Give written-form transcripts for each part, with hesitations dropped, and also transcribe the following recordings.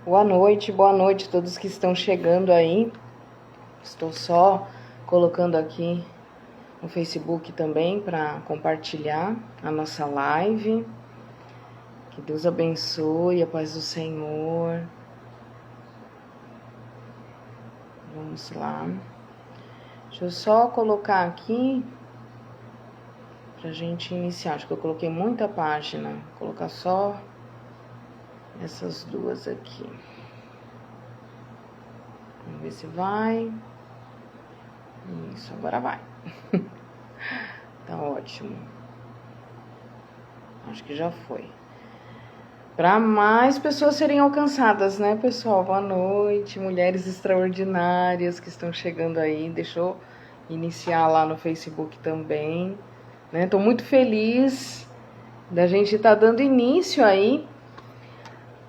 Boa noite a todos que estão chegando aí. Estou só colocando aqui no Facebook também para compartilhar a nossa live. Que Deus abençoe, a paz do Senhor. Vamos lá. Deixa eu só colocar aqui pra gente iniciar. Acho que eu coloquei muita página. Vou colocar só essas duas aqui. Vamos ver se vai. Isso, agora vai. Tá ótimo. Acho que já foi. Para mais pessoas serem alcançadas, né, pessoal? Boa noite, mulheres extraordinárias que estão chegando aí. Deixa eu iniciar lá no Facebook também, né? Tô muito feliz da gente estar dando início aí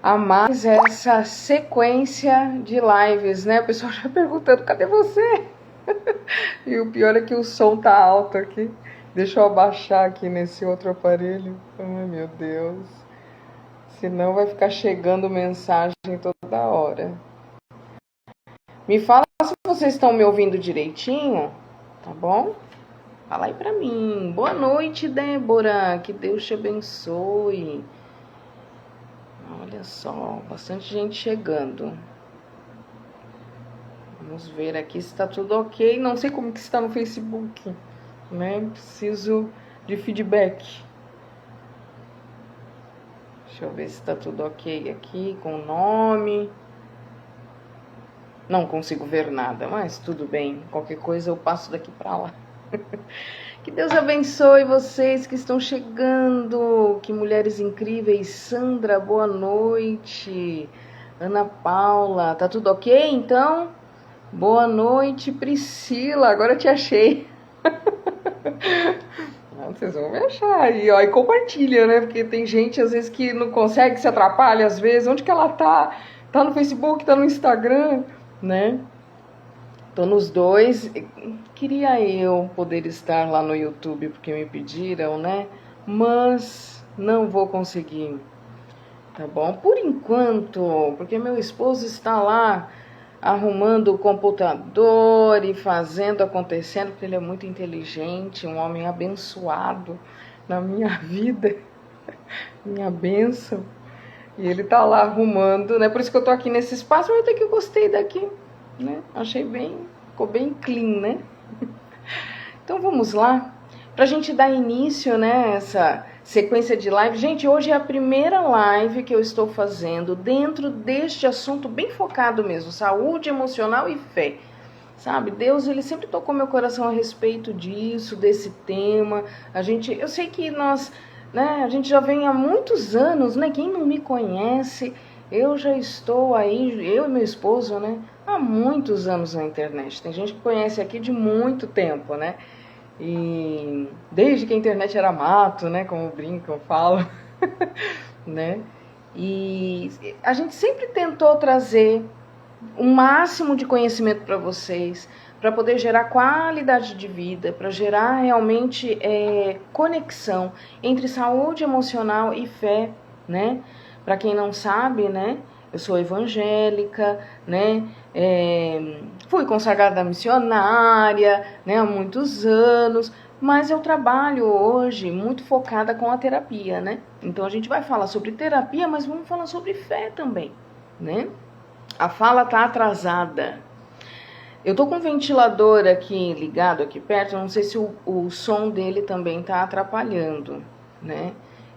a mais essa sequência de lives, né? O pessoal já perguntando, cadê você? E o pior é que o som tá alto aqui. Deixa eu abaixar aqui nesse outro aparelho. Ai, meu Deus. Senão vai ficar chegando mensagem toda hora. Me fala se vocês estão me ouvindo direitinho, tá bom? Fala aí pra mim. Boa noite, Débora. Que Deus te abençoe. Olha só, bastante gente chegando. Vamos ver aqui se tá tudo ok. Não sei como que está no Facebook, né? Preciso de feedback. Deixa eu ver se tá tudo ok aqui com o nome. Não consigo ver nada, mas tudo bem. Qualquer coisa eu passo daqui pra lá. Que Deus abençoe vocês que estão chegando. Que mulheres incríveis. Sandra, boa noite. Ana Paula, tá tudo ok então? Boa noite, Priscila. Agora eu te achei. Vocês vão me achar aí, ó. E compartilha, né? Porque tem gente às vezes que não consegue, se atrapalha às vezes. Onde que ela tá? Tá no Facebook, tá no Instagram, né? Tô nos dois. Queria eu poder estar lá no YouTube porque me pediram, né? Mas não vou conseguir, tá bom? Por enquanto, porque meu esposo está lá arrumando o computador e fazendo acontecendo, porque ele é muito inteligente, um homem abençoado na minha vida, minha bênção. E ele tá lá arrumando, né? Por isso que eu tô aqui nesse espaço, mas até que eu gostei daqui, né? Achei bem, ficou bem clean, né? Então vamos lá, pra gente dar início, né, essa sequência de live. Gente, hoje é a primeira live que eu estou fazendo dentro deste assunto bem focado mesmo, saúde emocional e fé. Sabe, Deus, ele sempre tocou meu coração a respeito disso, desse tema. Eu sei que nós, né, a gente já vem há muitos anos, né? Quem não me conhece, eu já estou aí, eu e meu esposo, né, há muitos anos na internet. Tem gente que conhece aqui de muito tempo, né? E desde que a internet era mato, né, como brincam, falam, né? E a gente sempre tentou trazer o máximo de conhecimento para vocês, para poder gerar qualidade de vida, para gerar realmente conexão entre saúde emocional e fé, né? Para quem não sabe, né? Eu sou evangélica, né? Fui consagrada missionária, né? Há muitos anos, mas eu trabalho hoje muito focada com a terapia, né? Então a gente vai falar sobre terapia, mas vamos falar sobre fé também, né? A fala tá atrasada. Eu tô com um ventilador aqui ligado aqui perto, não sei se o som dele também tá atrapalhando, né?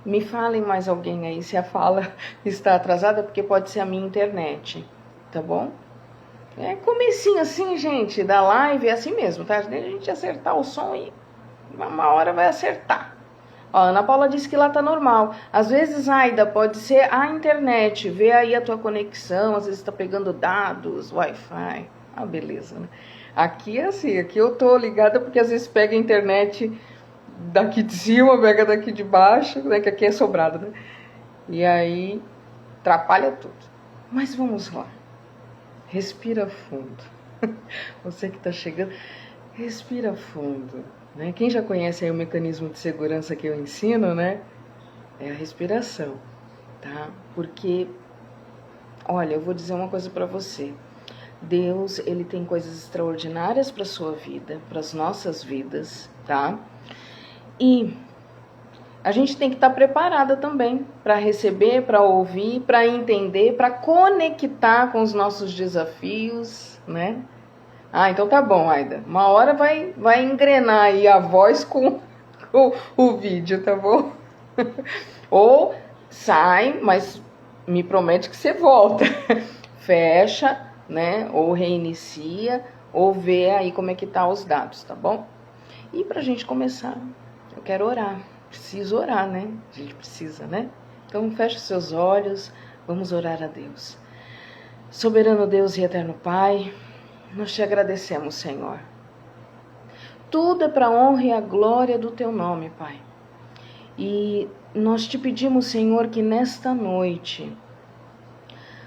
Me falem mais alguém aí se a fala está atrasada, porque pode ser a minha internet, tá bom? É comecinho assim, gente, da live, é assim mesmo, tá? A gente acertar o som e uma hora vai acertar. Ó, a Ana Paula disse que lá tá normal. Às vezes, Aida, pode ser a internet. Vê aí a tua conexão, às vezes tá pegando dados, Wi-Fi. Ah, beleza, né? Aqui é assim, aqui eu tô ligada porque às vezes pega a internet daqui de cima, pega daqui de baixo, né? Que aqui é sobrado, né? E aí atrapalha tudo. Mas vamos lá. Respira fundo. Você que tá chegando, respira fundo. Né? Quem já conhece aí o mecanismo de segurança que eu ensino, né? É a respiração, tá? Porque Olha, eu vou dizer uma coisa para você. Deus, ele tem coisas extraordinárias para sua vida, para as nossas vidas, tá? E a gente tem que estar preparada também para receber, para ouvir, para entender, para conectar com os nossos desafios, né? Ah, então tá bom, Aida. Uma hora vai engrenar aí a voz com o vídeo, tá bom? Ou sai, mas me promete que você volta. Fecha, né? Ou reinicia, ou vê aí como é que tá os dados, tá bom? E pra gente começar, eu quero orar. Preciso orar, né? A gente precisa, né? Então feche os seus olhos, vamos orar a Deus. Soberano Deus e eterno Pai, nós te agradecemos, Senhor. Tudo é para a honra e a glória do teu nome, Pai. E nós te pedimos, Senhor, que nesta noite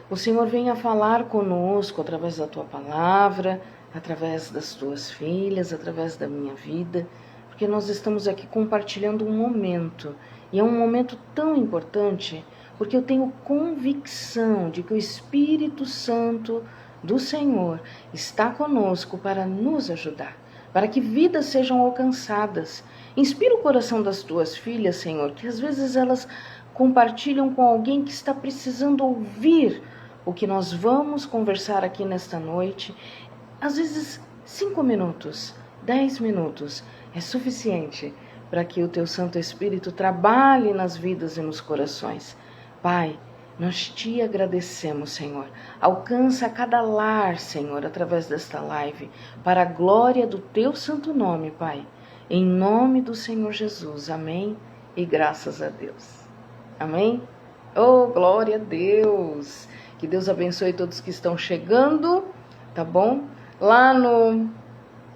o Senhor venha falar conosco através da tua palavra, através das tuas filhas, através da minha vida, porque nós estamos aqui compartilhando um momento, e é um momento tão importante, porque eu tenho convicção de que o Espírito Santo do Senhor está conosco para nos ajudar, para que vidas sejam alcançadas. Inspira o coração das tuas filhas, Senhor, que às vezes elas compartilham com alguém que está precisando ouvir o que nós vamos conversar aqui nesta noite. Às vezes 5 minutos, 10 minutos é suficiente para que o teu Santo Espírito trabalhe nas vidas e nos corações. Pai, nós te agradecemos, Senhor. Alcança cada lar, Senhor, através desta live, para a glória do teu santo nome, Pai. Em nome do Senhor Jesus. Amém e graças a Deus. Amém? Oh, glória a Deus. Que Deus abençoe todos que estão chegando, tá bom? Lá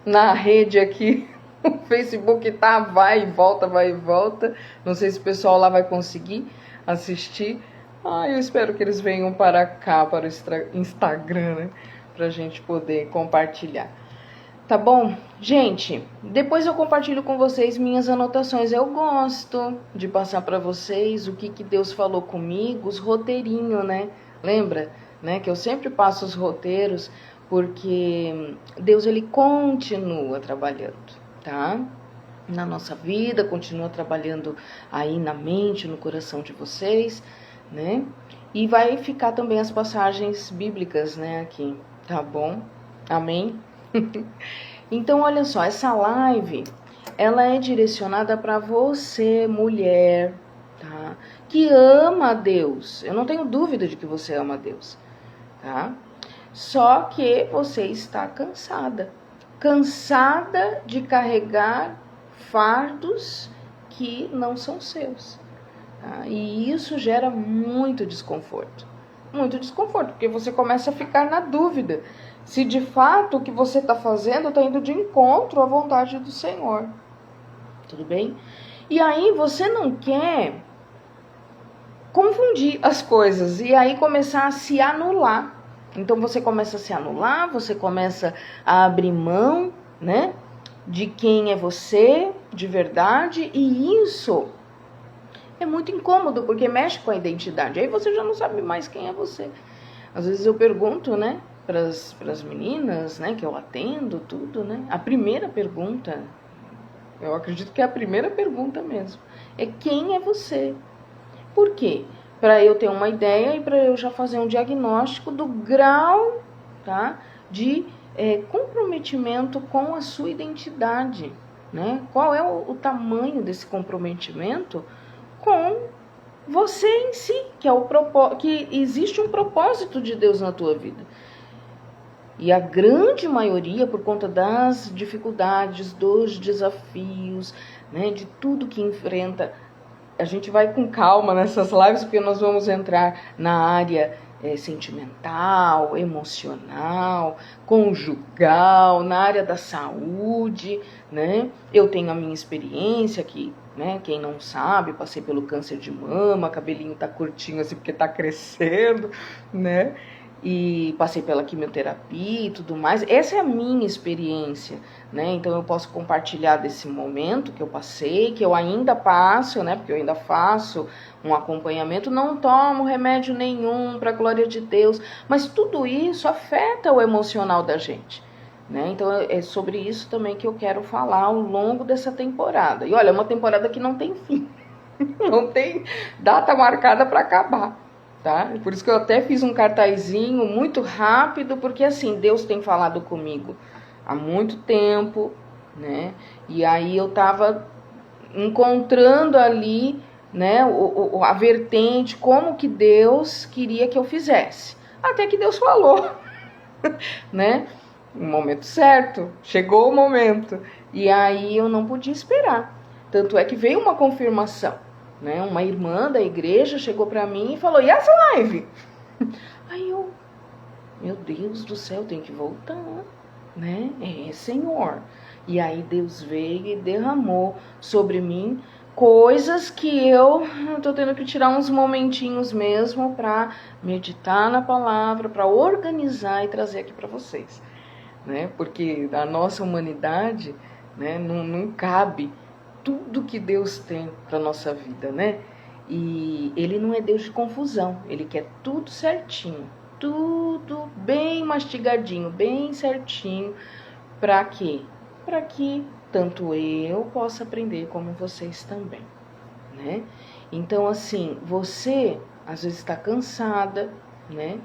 na rede aqui, o Facebook tá, vai e volta. Não sei se o pessoal lá vai conseguir assistir. Eu espero que eles venham para cá, para o Instagram, né? Pra gente poder compartilhar. Tá bom? Gente, depois eu compartilho com vocês minhas anotações. Eu gosto de passar para vocês o que Deus falou comigo, os roteirinhos, né? Lembra, né? Que eu sempre passo os roteiros, porque Deus, ele continua trabalhando, tá? Na nossa vida, continua trabalhando aí na mente, no coração de vocês, né? E vai ficar também as passagens bíblicas, né, aqui, tá bom? Amém? Então, olha só, essa live, ela é direcionada para você, mulher, tá? Que ama a Deus. Eu não tenho dúvida de que você ama a Deus, tá? Só que você está cansada de carregar fardos que não são seus. Tá? E isso gera muito desconforto, porque você começa a ficar na dúvida se de fato o que você está fazendo está indo de encontro à vontade do Senhor. Tudo bem? E aí você não quer confundir as coisas e aí começar a se anular. Então você começa a se anular, você começa a abrir mão, né, de quem é você de verdade, e isso é muito incômodo, porque mexe com a identidade. Aí você já não sabe mais quem é você. Às vezes eu pergunto, né, pras meninas, né, que eu atendo, tudo, né, a primeira pergunta, eu acredito que é a primeira pergunta mesmo, é quem é você? Por quê? Para eu ter uma ideia e para eu já fazer um diagnóstico do grau, tá, de comprometimento com a sua identidade, né? Qual é o tamanho desse comprometimento com você em si, que existe um propósito de Deus na tua vida. E a grande maioria, por conta das dificuldades, dos desafios, né, de tudo que enfrenta, a gente vai com calma nessas lives, porque nós vamos entrar na área sentimental, emocional, conjugal, na área da saúde, né? Eu tenho a minha experiência aqui, né? Quem não sabe, passei pelo câncer de mama, cabelinho tá curtinho assim porque tá crescendo, né? e passei pela quimioterapia e tudo mais. Essa é a minha experiência, né? Então eu posso compartilhar desse momento que eu passei, que eu ainda passo, né? Porque eu ainda faço um acompanhamento, não tomo remédio nenhum, para a glória de Deus, mas tudo isso afeta o emocional da gente, né? Então é sobre isso também que eu quero falar ao longo dessa temporada. E olha, é uma temporada que não tem fim, não tem data marcada para acabar. Tá? Por isso que eu até fiz um cartazinho muito rápido, porque assim, Deus tem falado comigo há muito tempo, né? E aí eu tava encontrando ali, né, a vertente, como que Deus queria que eu fizesse. Até que Deus falou, né? No momento certo, chegou o momento. E aí eu não podia esperar. Tanto é que veio uma confirmação. Né? Uma irmã da igreja chegou pra mim e falou, e essa live? Aí eu, meu Deus do céu, tem que voltar, né? Senhor. E aí Deus veio e derramou sobre mim coisas que eu tô tendo que tirar uns momentinhos mesmo pra meditar na palavra, pra organizar e trazer aqui pra vocês, né? Porque a nossa humanidade, né, não cabe tudo que Deus tem para nossa vida, né? E Ele não é Deus de confusão, Ele quer tudo certinho, tudo bem mastigadinho, bem certinho, para quê? Para que tanto eu possa aprender como vocês também, né? Então, assim, você às vezes está cansada, né?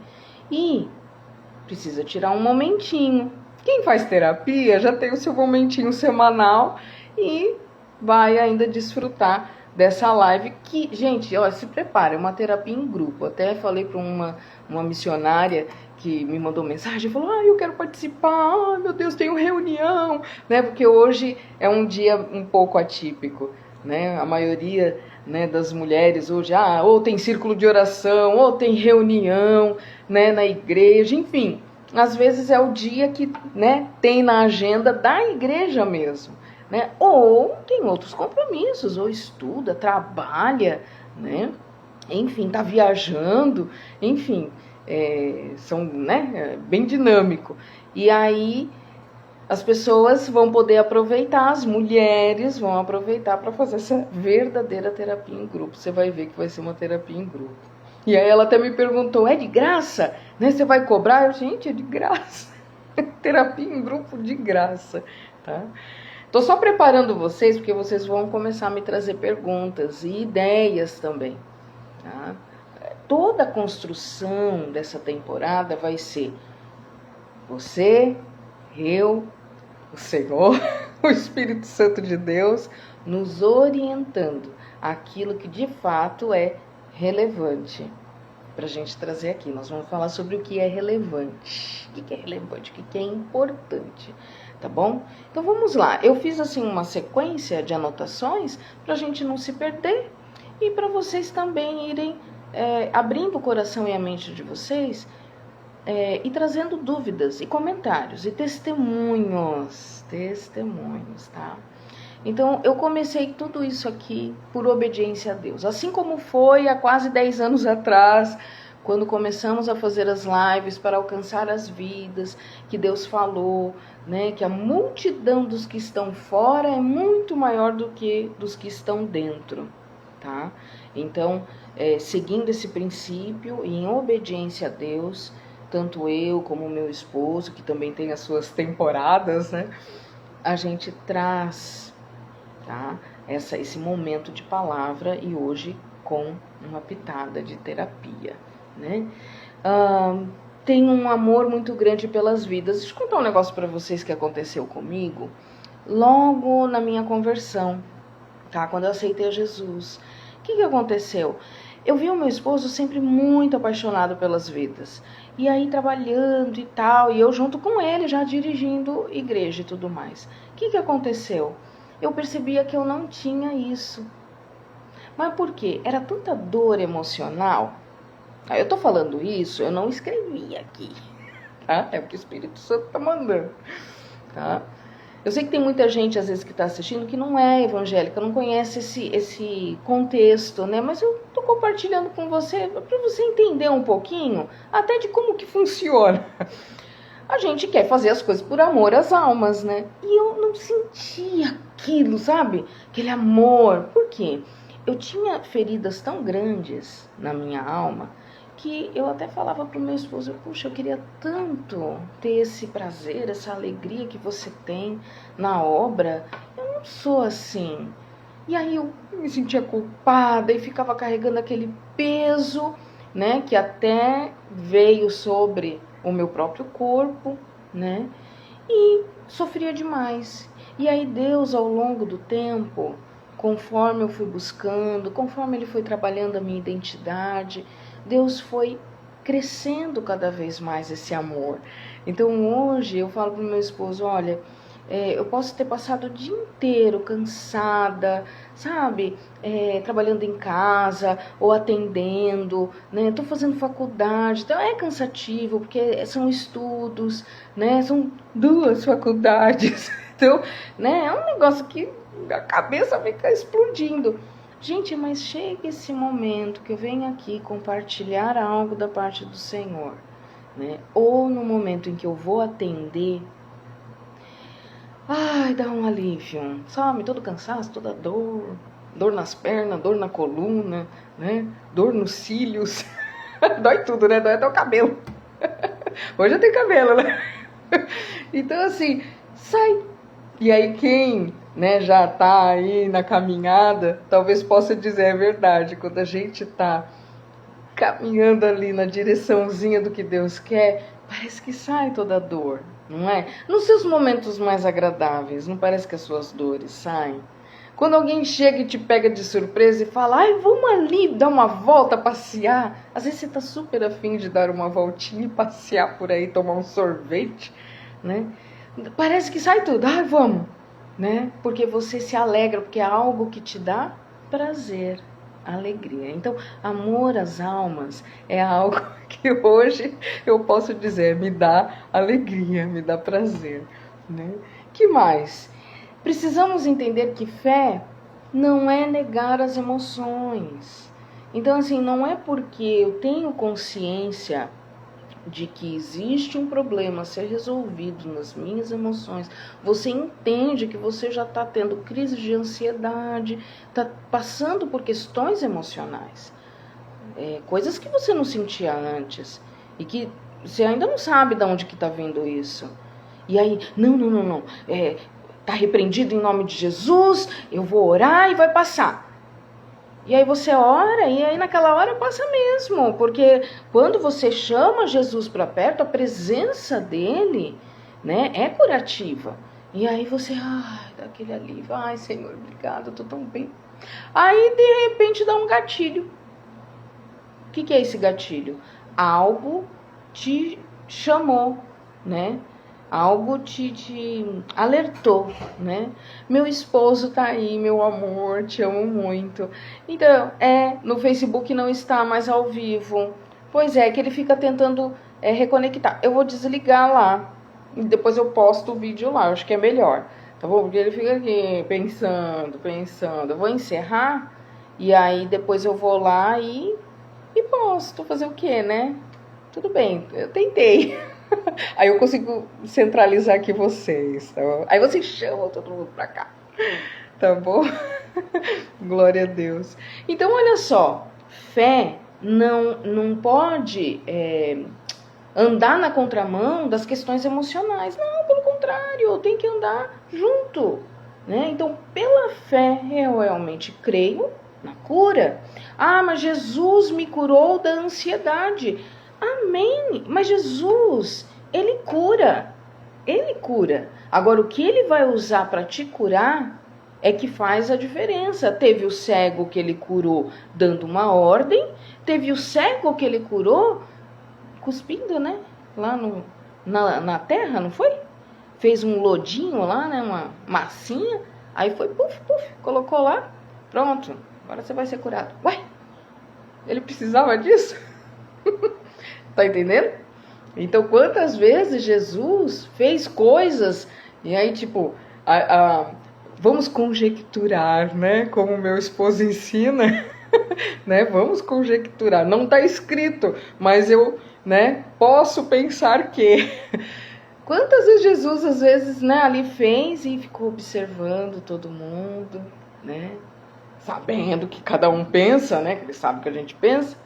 E precisa tirar um momentinho. Quem faz terapia já tem o seu momentinho semanal e vai ainda desfrutar dessa live que, gente, ó, se prepare, é uma terapia em grupo. Até falei para uma missionária que me mandou mensagem, falou, eu quero participar, meu Deus, tenho reunião, né? Porque hoje é um dia um pouco atípico, né? A maioria, né, das mulheres hoje, ou tem círculo de oração, ou tem reunião, né, na igreja, enfim. Às vezes é o dia que, né, tem na agenda da igreja mesmo. Né? Ou tem outros compromissos, ou estuda, trabalha, né? Enfim, tá viajando, enfim, são, né, bem dinâmico. E aí as pessoas vão poder aproveitar, as mulheres vão aproveitar para fazer essa verdadeira terapia em grupo. Você vai ver que vai ser uma terapia em grupo. E aí ela até me perguntou, é de graça? Né? Você vai cobrar? Eu, gente, é de graça. Terapia em grupo de graça, tá? Tô só preparando vocês, porque vocês vão começar a me trazer perguntas e ideias também, tá? Toda a construção dessa temporada vai ser você, eu, o Senhor, o Espírito Santo de Deus, nos orientando aquilo que de fato é relevante para a gente trazer aqui. Nós vamos falar sobre o que é relevante. O que é relevante, o que é importante. Tá bom? Então vamos lá. Eu fiz assim uma sequência de anotações para a gente não se perder e para vocês também irem abrindo o coração e a mente de vocês e trazendo dúvidas e comentários e testemunhos, tá? Então eu comecei tudo isso aqui por obediência a Deus, assim como foi há quase 10 anos atrás, quando começamos a fazer as lives para alcançar as vidas, que Deus falou, né, que a multidão dos que estão fora é muito maior do que dos que estão dentro, tá? Então, seguindo esse princípio e em obediência a Deus, tanto eu como o meu esposo, que também tem as suas temporadas, né, a gente traz, tá, esse momento de palavra e hoje com uma pitada de terapia, né? Tenho um amor muito grande pelas vidas. Deixa eu contar um negócio para vocês que aconteceu comigo logo na minha conversão, tá? Quando eu aceitei Jesus. O que aconteceu? Eu vi o meu esposo sempre muito apaixonado pelas vidas. E aí trabalhando e tal, e eu junto com ele já dirigindo igreja e tudo mais. O que aconteceu? Eu percebia que eu não tinha isso. Mas por quê? Era tanta dor emocional. Eu tô falando isso, eu não escrevi aqui, tá? É o que o Espírito Santo tá mandando, tá? Eu sei que tem muita gente, às vezes, que tá assistindo, que não é evangélica, não conhece esse contexto, né? Mas eu tô compartilhando com você, para você entender um pouquinho, até de como que funciona. A gente quer fazer as coisas por amor às almas, né? E eu não sentia aquilo, sabe? Aquele amor. Por quê? Eu tinha feridas tão grandes na minha alma que eu até falava pro meu esposo, puxa, eu queria tanto ter esse prazer, essa alegria que você tem na obra. Eu não sou assim. E aí eu me sentia culpada e ficava carregando aquele peso, né, que até veio sobre o meu próprio corpo, né, e sofria demais. E aí Deus, ao longo do tempo, conforme eu fui buscando, conforme Ele foi trabalhando a minha identidade, Deus foi crescendo cada vez mais esse amor. Então hoje eu falo para o meu esposo, olha, eu posso ter passado o dia inteiro cansada, sabe? Trabalhando em casa ou atendendo, né? Estou fazendo faculdade, então é cansativo, porque são estudos, né? São 2 faculdades. Então, né? É um negócio que a cabeça fica explodindo. Gente, mas chega esse momento que eu venho aqui compartilhar algo da parte do Senhor, né? Ou no momento em que eu vou atender, ai, dá um alívio, sabe? Todo cansaço, toda dor, dor nas pernas, dor na coluna, né? Dor nos cílios, dói tudo, né? Dói até o cabelo. Hoje eu tenho cabelo, né? Então assim, sai. E aí quem, né, já tá aí na caminhada, talvez possa dizer, é verdade, quando a gente tá caminhando ali na direçãozinha do que Deus quer, parece que sai toda a dor, não é? Nos seus momentos mais agradáveis, não parece que as suas dores saem? Quando alguém chega e te pega de surpresa e fala, ai, vamos ali dar uma volta, passear. Às vezes você tá super afim de dar uma voltinha e passear por aí, tomar um sorvete, né? Parece que sai tudo, ai, vamos, né? Porque você se alegra, porque é algo que te dá prazer, alegria. Então, amor às almas é algo que hoje eu posso dizer, me dá alegria, me dá prazer, né? Que mais? Precisamos entender que fé não é negar as emoções. Então, assim, não é porque eu tenho consciência de que existe um problema a ser resolvido nas minhas emoções, você entende que você já está tendo crise de ansiedade, está passando por questões emocionais, coisas que você não sentia antes e que você ainda não sabe de onde que está vindo isso. E aí, não, está repreendido em nome de Jesus, eu vou orar e vai passar. E aí você ora, e aí naquela hora passa mesmo, porque quando você chama Jesus para perto, a presença dele, né, é curativa. E aí você, ai, dá aquele alívio, ai, Senhor, obrigado, eu tô tão bem. Aí de repente dá um gatilho. O que é esse gatilho? Algo te chamou, né? Algo te alertou, né? Meu esposo tá aí, meu amor, te amo muito. Então, no Facebook não está mais ao vivo. Pois é, que ele fica tentando reconectar. Eu vou desligar lá. E depois eu posto o vídeo lá, eu acho que é melhor. Tá bom? Porque ele fica aqui pensando. Eu vou encerrar e aí depois eu vou lá e posto. Fazer o quê, né? Tudo bem, eu tentei. Aí eu consigo centralizar aqui vocês, tá bom? Aí vocês chamam todo mundo pra cá, tá bom? Glória a Deus. Então, olha só, fé não pode andar na contramão das questões emocionais. Não, pelo contrário, tem que andar junto, né? Então, pela fé, eu realmente creio na cura. Ah, mas Jesus me curou da ansiedade. Amém, mas Jesus, Ele cura, Agora, o que Ele vai usar para te curar é que faz a diferença. Teve o cego que Ele curou dando uma ordem, teve o cego que Ele curou cuspindo, né, lá na terra, não foi? Fez um lodinho lá, né, uma massinha, aí foi, puf, colocou lá, pronto, agora você vai ser curado. Ué, Ele precisava disso? Tá entendendo? Então, quantas vezes Jesus fez coisas e aí, tipo, vamos conjecturar, né? Como meu esposo ensina. Né? Vamos conjecturar. Não está escrito, mas eu, né, posso pensar que. Quantas vezes Jesus, às vezes, né, ali fez e ficou observando todo mundo, né? Sabendo que cada um pensa, né? Que ele sabe que a gente pensa.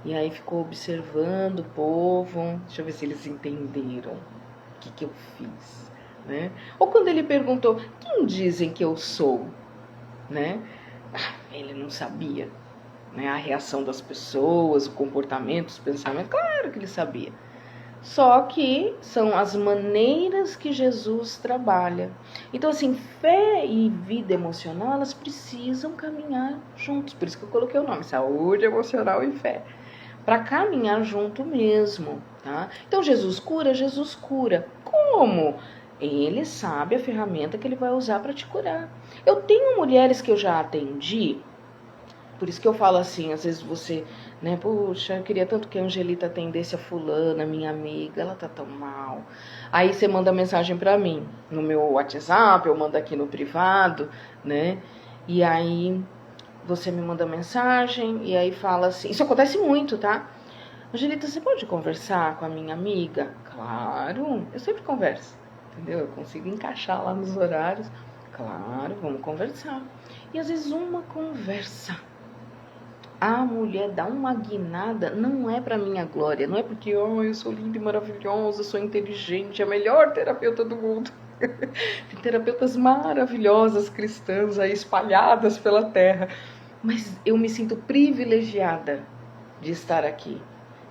E aí ficou observando o povo. Deixa eu ver se eles entenderam o que eu fiz, né? Ou quando ele perguntou, quem dizem que eu sou? Né? Ele não sabia, né? A reação das pessoas, o comportamento, os pensamentos. Claro que ele sabia. Só que são as maneiras que Jesus trabalha. Então, assim, fé e vida emocional, elas precisam caminhar juntos. Por isso que eu coloquei o nome, saúde emocional e fé. Para caminhar junto mesmo, tá? Então, Jesus cura. Como? Ele sabe a ferramenta que ele vai usar para te curar. Eu tenho mulheres que eu já atendi. Por isso que eu falo assim, às vezes você, né, puxa, eu queria tanto que a Angelita atendesse a fulana, minha amiga, ela tá tão mal. Aí você manda mensagem pra mim, no meu WhatsApp, eu mando aqui no privado, né, e aí você me manda mensagem e aí fala assim, isso acontece muito, tá? Angelita, você pode conversar com a minha amiga? Claro, eu sempre converso, entendeu? Eu consigo encaixar lá nos horários, claro, vamos conversar. E às vezes uma conversa, a mulher dá uma guinada, não é para minha glória, não é porque eu sou linda e maravilhosa, sou inteligente, a melhor terapeuta do mundo. Tem terapeutas maravilhosas cristãs aí espalhadas pela terra, mas eu me sinto privilegiada de estar aqui,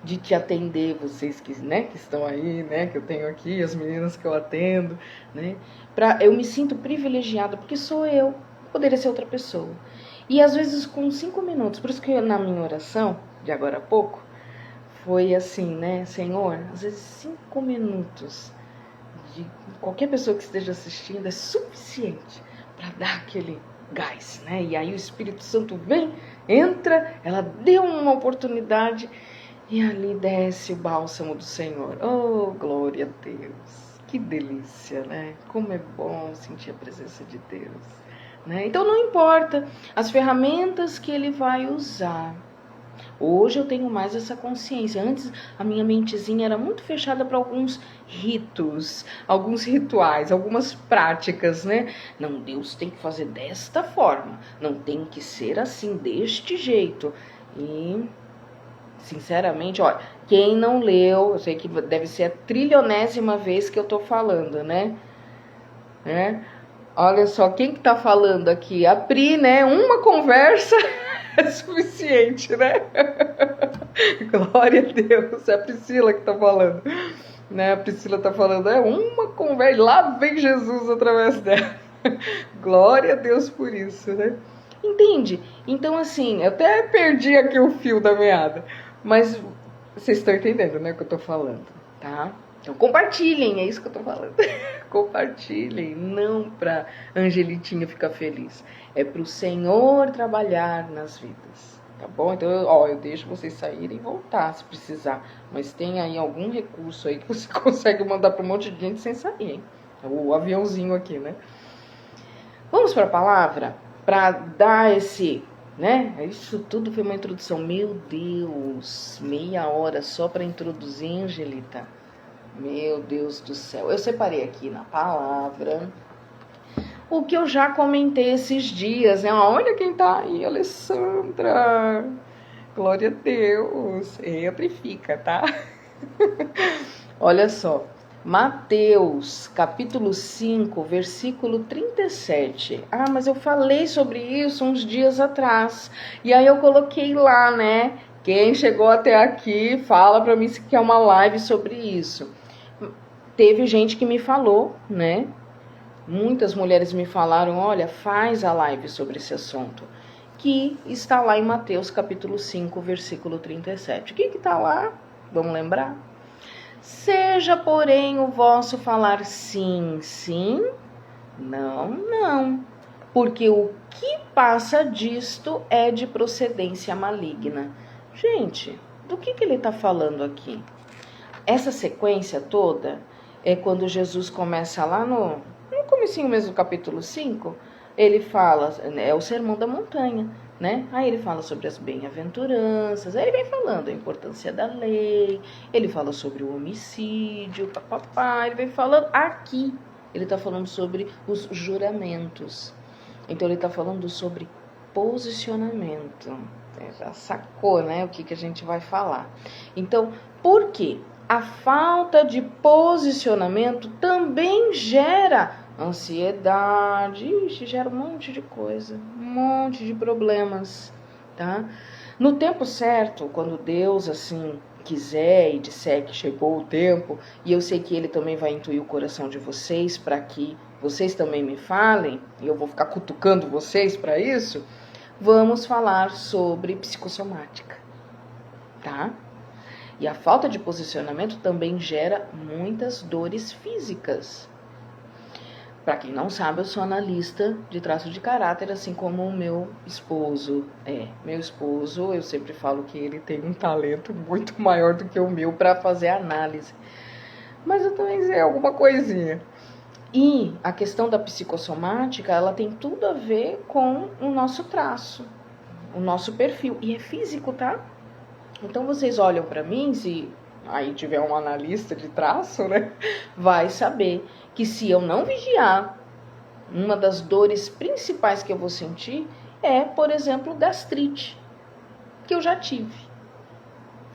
de te atender, vocês que, né, que estão aí, né, que eu tenho aqui, as meninas que eu atendo, né, eu me sinto privilegiada porque sou eu, poderia ser outra pessoa. E às vezes com 5 minutos, por isso que na minha oração, de agora a pouco, foi assim, né, Senhor, às vezes 5 minutos de qualquer pessoa que esteja assistindo é suficiente para dar aquele gás, né? E aí o Espírito Santo vem, entra, ela deu uma oportunidade e ali desce o bálsamo do Senhor. Oh, glória a Deus! Que delícia, né? Como é bom sentir a presença de Deus. Né? Então não importa as ferramentas que ele vai usar. Hoje eu tenho mais essa consciência. Antes a minha mentezinha era muito fechada para alguns ritos, alguns rituais, algumas práticas, né? Não, Deus tem que fazer desta forma, não tem que ser assim, deste jeito. E, sinceramente, olha, quem não leu, eu sei que deve ser a trilionésima vez que eu tô falando, né? Olha só, quem que tá falando aqui? A Pri, né? Uma conversa é suficiente, né? Glória a Deus, é a Priscila que tá falando. Né? A Priscila tá falando, é uma conversa, lá vem Jesus através dela. Glória a Deus por isso, né? Entende? Então, assim, eu até perdi aqui o fio da meada. Mas vocês estão entendendo, né, o que eu tô falando, tá? Então compartilhem, é isso que eu tô falando. Compartilhem, não pra Angelitinha ficar feliz. É pro Senhor trabalhar nas vidas, tá bom? Então, eu deixo vocês saírem e voltar se precisar. Mas tem aí algum recurso aí que você consegue mandar pra um monte de gente sem sair, hein? O aviãozinho aqui, né? Vamos pra palavra? Pra dar esse... né? Isso tudo foi uma introdução. Meu Deus, meia hora só para introduzir, Angelita. Meu Deus do céu. Eu separei aqui na palavra o que eu já comentei esses dias, né? Olha quem tá aí, Alessandra. Glória a Deus. Entra e fica, tá? Olha só. Mateus, capítulo 5, versículo 37. Ah, mas eu falei sobre isso uns dias atrás. E aí eu coloquei lá, né? Quem chegou até aqui, fala pra mim se quer uma live sobre isso. Teve gente que me falou, né? Muitas mulheres me falaram, olha, faz a live sobre esse assunto. Que está lá em Mateus, capítulo 5, versículo 37. O que está lá? Vamos lembrar? Seja, porém, o vosso falar sim, sim, não, não. Porque o que passa disto é de procedência maligna. Gente, do que ele está falando aqui? Essa sequência toda é quando Jesus começa lá no comecinho mesmo do capítulo 5, ele fala, é o Sermão da Montanha. né? Aí ele fala sobre as bem-aventuranças, aí ele vem falando a importância da lei, ele fala sobre o homicídio, papapá, ele vem falando aqui, ele está falando sobre os juramentos. Então ele está falando sobre posicionamento. Já sacou, né, o que a gente vai falar. Então, por quê? A falta de posicionamento também gera ansiedade, gera um monte de coisa, um monte de problemas, tá? No tempo certo, quando Deus, assim, quiser e disser que chegou o tempo, e eu sei que Ele também vai intuir o coração de vocês para que vocês também me falem, e eu vou ficar cutucando vocês para isso, vamos falar sobre psicossomática, tá? E a falta de posicionamento também gera muitas dores físicas. Para quem não sabe, eu sou analista de traço de caráter, assim como o meu esposo é. Meu esposo, eu sempre falo que ele tem um talento muito maior do que o meu para fazer análise. Mas eu também sei alguma coisinha. E a questão da psicossomática, ela tem tudo a ver com o nosso traço, o nosso perfil. E é físico, tá? Então vocês olham para mim, se aí tiver um analista de traço, né? Vai saber que se eu não vigiar, uma das dores principais que eu vou sentir é, por exemplo, gastrite, que eu já tive,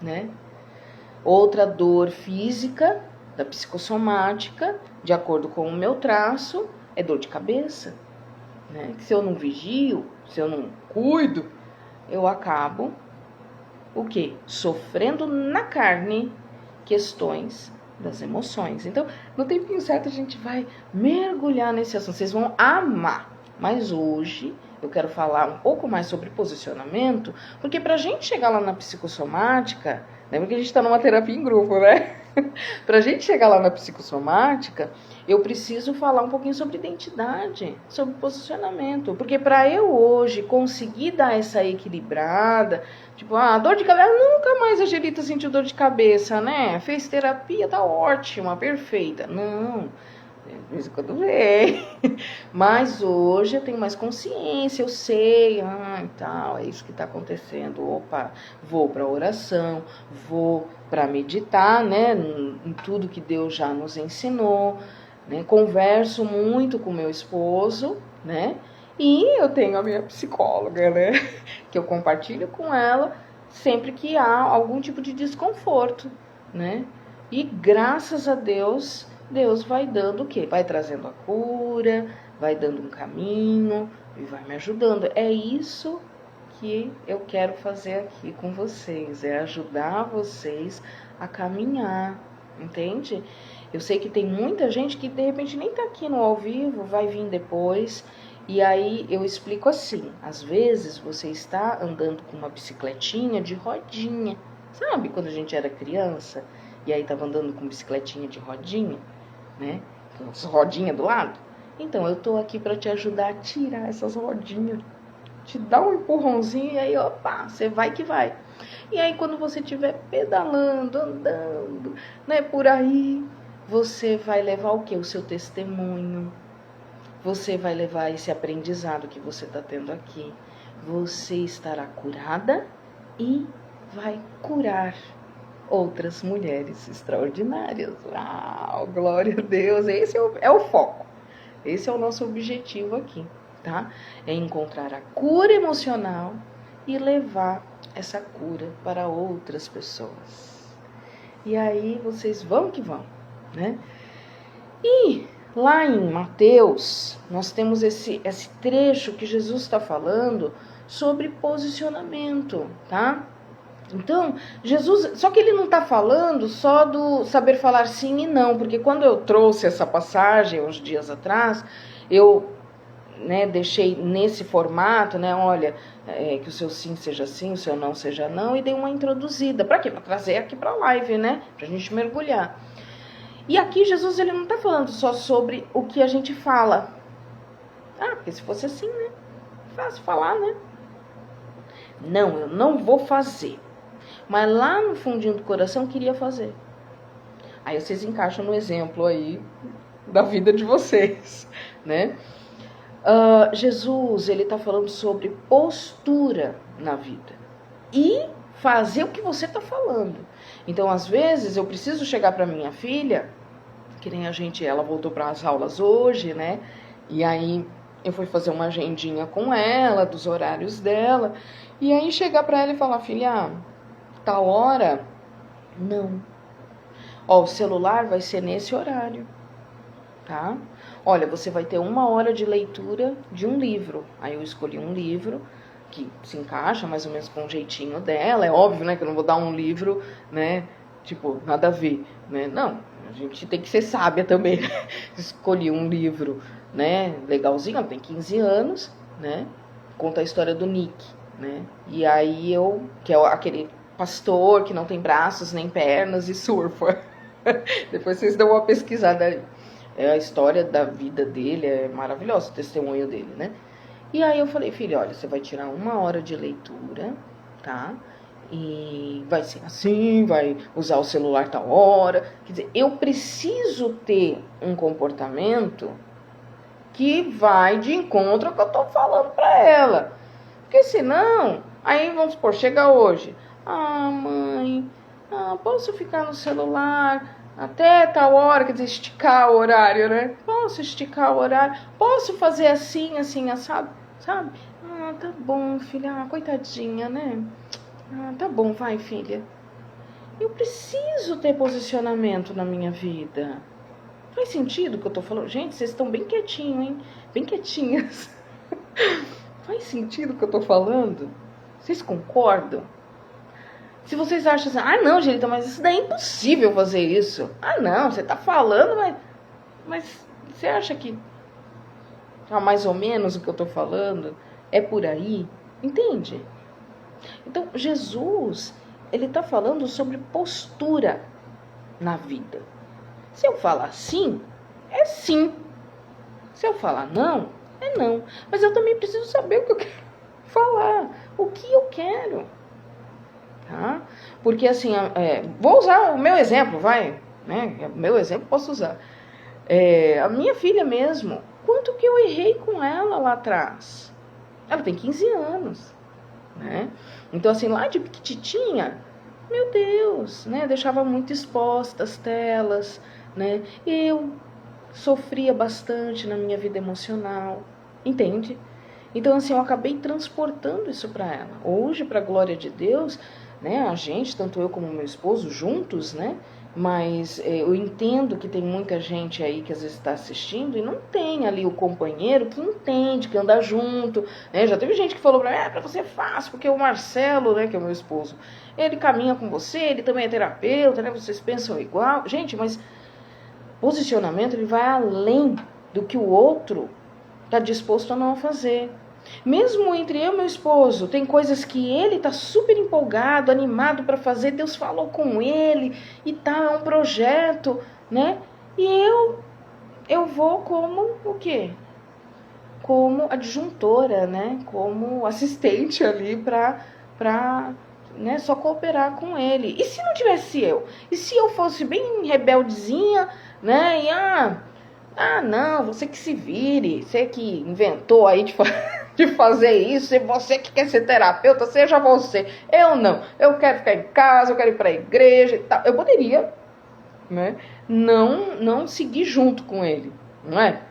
né? Outra dor física da psicossomática, de acordo com o meu traço, é dor de cabeça, né? Que se eu não vigio, se eu não cuido, eu acabo o quê? Sofrendo na carne questões das emoções. Então, no tempinho certo a gente vai mergulhar nesse assunto. Vocês vão amar. Mas hoje eu quero falar um pouco mais sobre posicionamento, porque pra gente chegar lá na psicossomática, lembra que a gente tá numa terapia em grupo, né? Pra gente chegar lá na psicossomática, eu preciso falar um pouquinho sobre identidade, sobre posicionamento. Porque para eu hoje conseguir dar essa equilibrada, tipo, dor de cabeça, nunca mais a Angelita sentiu dor de cabeça, né? Fez terapia, tá ótima, perfeita. Não, de vez em quando vem. Mas hoje eu tenho mais consciência, eu sei, e tal, é isso que tá acontecendo. Opa, vou pra oração, vou para meditar, né, em tudo que Deus já nos ensinou, né, converso muito com meu esposo, né, e eu tenho a minha psicóloga, né, que eu compartilho com ela sempre que há algum tipo de desconforto, né, e graças a Deus, Deus vai dando o quê? Vai trazendo a cura, vai dando um caminho e vai me ajudando. É isso que eu quero fazer aqui com vocês, é ajudar vocês a caminhar, entende? Eu sei que tem muita gente que de repente nem tá aqui no ao vivo, vai vir depois, e aí eu explico assim, às vezes você está andando com uma bicicletinha de rodinha, sabe quando a gente era criança, e aí tava andando com bicicletinha de rodinha, né, com as rodinhas do lado? Então eu tô aqui para te ajudar a tirar essas rodinhas, te dá um empurrãozinho e aí, opa, você vai que vai. E aí, quando você estiver pedalando, andando, né, por aí, você vai levar o quê? O seu testemunho. Você vai levar esse aprendizado que você está tendo aqui. Você estará curada e vai curar outras mulheres extraordinárias. Uau, glória a Deus. Esse é o foco. Esse é o nosso objetivo aqui. Tá? É encontrar a cura emocional e levar essa cura para outras pessoas. E aí vocês vão que vão, né? E lá em Mateus, nós temos esse trecho que Jesus está falando sobre posicionamento, tá? Então, Jesus, só que ele não está falando só do saber falar sim e não, porque quando eu trouxe essa passagem uns dias atrás, eu deixei nesse formato, olha, que o seu sim seja sim, o seu não seja não, e dei uma introduzida. Para quê? Para trazer aqui para a live, né? Para a gente mergulhar. E aqui Jesus, ele não está falando só sobre o que a gente fala. Porque se fosse assim, né? Fácil falar, né? Não, eu não vou fazer. Mas lá no fundinho do coração, queria fazer. Aí vocês encaixam no exemplo aí da vida de vocês, né? Jesus, ele está falando sobre postura na vida e fazer o que você está falando. Então, às vezes, eu preciso chegar para minha filha, que nem ela voltou para as aulas hoje, né? E aí eu fui fazer uma agendinha com ela, dos horários dela, e aí chegar para ela e falar, filha, tal hora, não. Ó, o celular vai ser nesse horário, tá? Olha, você vai ter 1 hora de leitura de um livro. Aí eu escolhi um livro que se encaixa mais ou menos com o jeitinho dela. É óbvio, né, que eu não vou dar um livro, né, tipo, nada a ver, né? Não, a gente tem que ser sábia também. Escolhi um livro, né, legalzinho, ela tem 15 anos, né? Conta a história do Nick, né? E aí que é aquele pastor que não tem braços nem pernas e surfa. Depois vocês dão uma pesquisada aí. A história da vida dele é maravilhosa, o testemunho dele, né? E aí eu falei, filha, olha, você vai tirar 1 hora de leitura, tá? E vai ser assim, vai usar o celular tal hora. Quer dizer, eu preciso ter um comportamento que vai de encontro ao que eu tô falando pra ela. Porque senão, aí vamos supor, chega hoje. Ah, mãe, posso ficar no celular até tal hora, quer dizer, esticar o horário, né? Posso esticar o horário? Posso fazer assim, assim, assado, sabe? Ah, tá bom, filha, coitadinha, né? Ah, tá bom, vai, filha. Eu preciso ter posicionamento na minha vida. Faz sentido o que eu tô falando? Gente, vocês estão bem quietinhos, hein? Bem quietinhas. Faz sentido o que eu tô falando? Vocês concordam? Se vocês acham assim, não, Angelita, mas isso daí é impossível fazer isso. Não, você tá falando, mas você acha que mais ou menos o que eu tô falando é por aí? Entende? Então, Jesus, ele tá falando sobre postura na vida. Se eu falar sim, é sim. Se eu falar não, é não. Mas eu também preciso saber o que eu quero falar, o que eu quero. Tá? Porque assim, vou usar o meu exemplo, vai, né? O meu exemplo posso usar. A minha filha mesmo, quanto que eu errei com ela lá atrás? Ela tem 15 anos, né? Então assim, lá de pequitinha, meu Deus, né? Deixava muito exposta as telas, né? Eu sofria bastante na minha vida emocional, entende? Então assim, eu acabei transportando isso para ela. Hoje, para a glória de Deus, né, a gente, tanto eu como meu esposo, juntos, né? Mas eu entendo que tem muita gente aí que às vezes está assistindo e não tem ali o companheiro que entende, que anda junto, né? Já teve gente que falou para mim, para você é fácil, porque o Marcelo, né, que é o meu esposo, ele caminha com você, ele também é terapeuta, né? Vocês pensam igual. Gente, mas posicionamento, ele vai além do que o outro está disposto a não fazer. Mesmo entre eu e meu esposo, tem coisas que ele está super empolgado, animado para fazer, Deus falou com ele e tá, é um projeto, né? E eu vou como o quê? Como adjuntora, né? Como assistente ali para né, só cooperar com ele. E se não tivesse eu? E se eu fosse bem rebeldezinha, né? E não, você que se vire, você que inventou aí de fazer isso, e você que quer ser terapeuta, seja você. Eu não, eu quero ficar em casa, eu quero ir para a igreja e tal. Eu poderia, né, não seguir junto com ele, não é?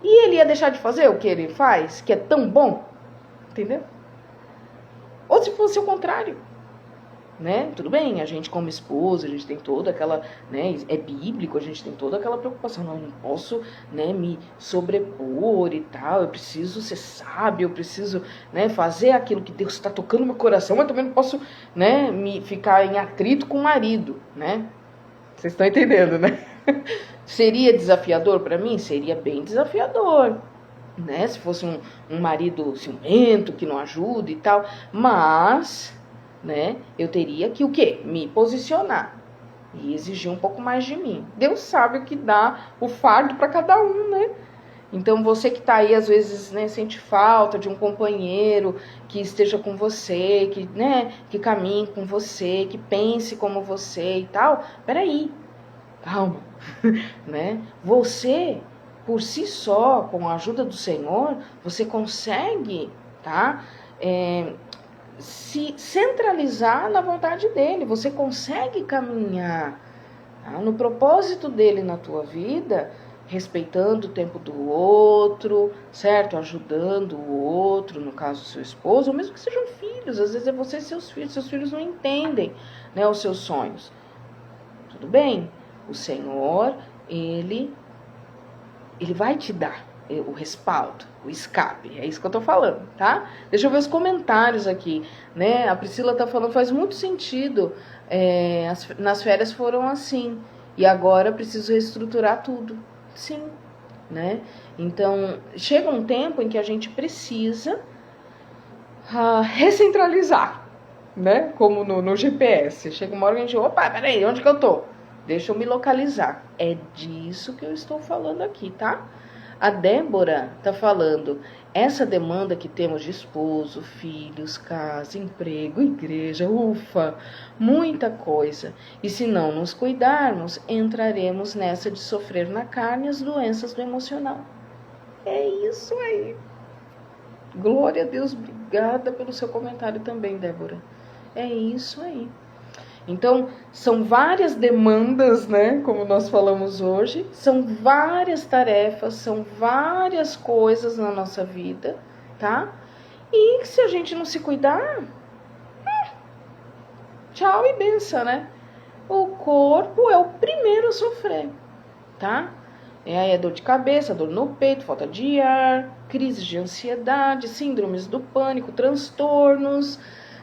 E ele ia deixar de fazer o que ele faz, que é tão bom, entendeu? Ou se fosse o contrário, né? Tudo bem, a gente como esposa, a gente tem toda aquela, né, é bíblico, a gente tem toda aquela preocupação, não posso, né, me sobrepor e tal, eu preciso ser sábio, eu preciso, né, fazer aquilo que Deus está tocando no meu coração, mas também não posso, né, me ficar em atrito com o marido, né? Vocês estão entendendo, né? Seria desafiador para mim? Seria bem desafiador, né? Se fosse um marido ciumento, que não ajuda e tal, mas, né, eu teria que o quê? Me posicionar e exigir um pouco mais de mim. Deus sabe o que dá o fardo para cada um, né? Então você que tá aí às vezes, né, sente falta de um companheiro que esteja com você, que, né, que caminhe com você, que pense como você e tal. Peraí, calma, né? Você por si só, com a ajuda do Senhor, você consegue, tá? Se centralizar na vontade dele. Você consegue caminhar, tá, no propósito dele na tua vida, respeitando o tempo do outro, certo? Ajudando o outro, no caso seu esposo, ou mesmo que sejam filhos. Às vezes é você e seus filhos não entendem, né, os seus sonhos. Tudo bem? O Senhor, Ele vai te dar o respaldo, o escape. É isso que eu tô falando, tá? Deixa eu ver os comentários aqui, né? A Priscila tá falando, faz muito sentido. Nas férias foram assim. E agora preciso reestruturar tudo. Sim, né? Então, chega um tempo em que a gente precisa recentralizar, né? Como no GPS. Chega uma hora que a gente, opa, peraí, onde que eu tô? Deixa eu me localizar. É disso que eu estou falando aqui, tá? A Débora tá falando, essa demanda que temos de esposo, filhos, casa, emprego, igreja, ufa, muita coisa. E se não nos cuidarmos, entraremos nessa de sofrer na carne as doenças do emocional. É isso aí. Glória a Deus, obrigada pelo seu comentário também, Débora. É isso aí. Então, são várias demandas, né, como nós falamos hoje, são várias tarefas, são várias coisas na nossa vida, tá? E se a gente não se cuidar, tchau e benção, né? O corpo é o primeiro a sofrer, tá? É dor de cabeça, dor no peito, falta de ar, crises de ansiedade, síndromes do pânico, transtornos,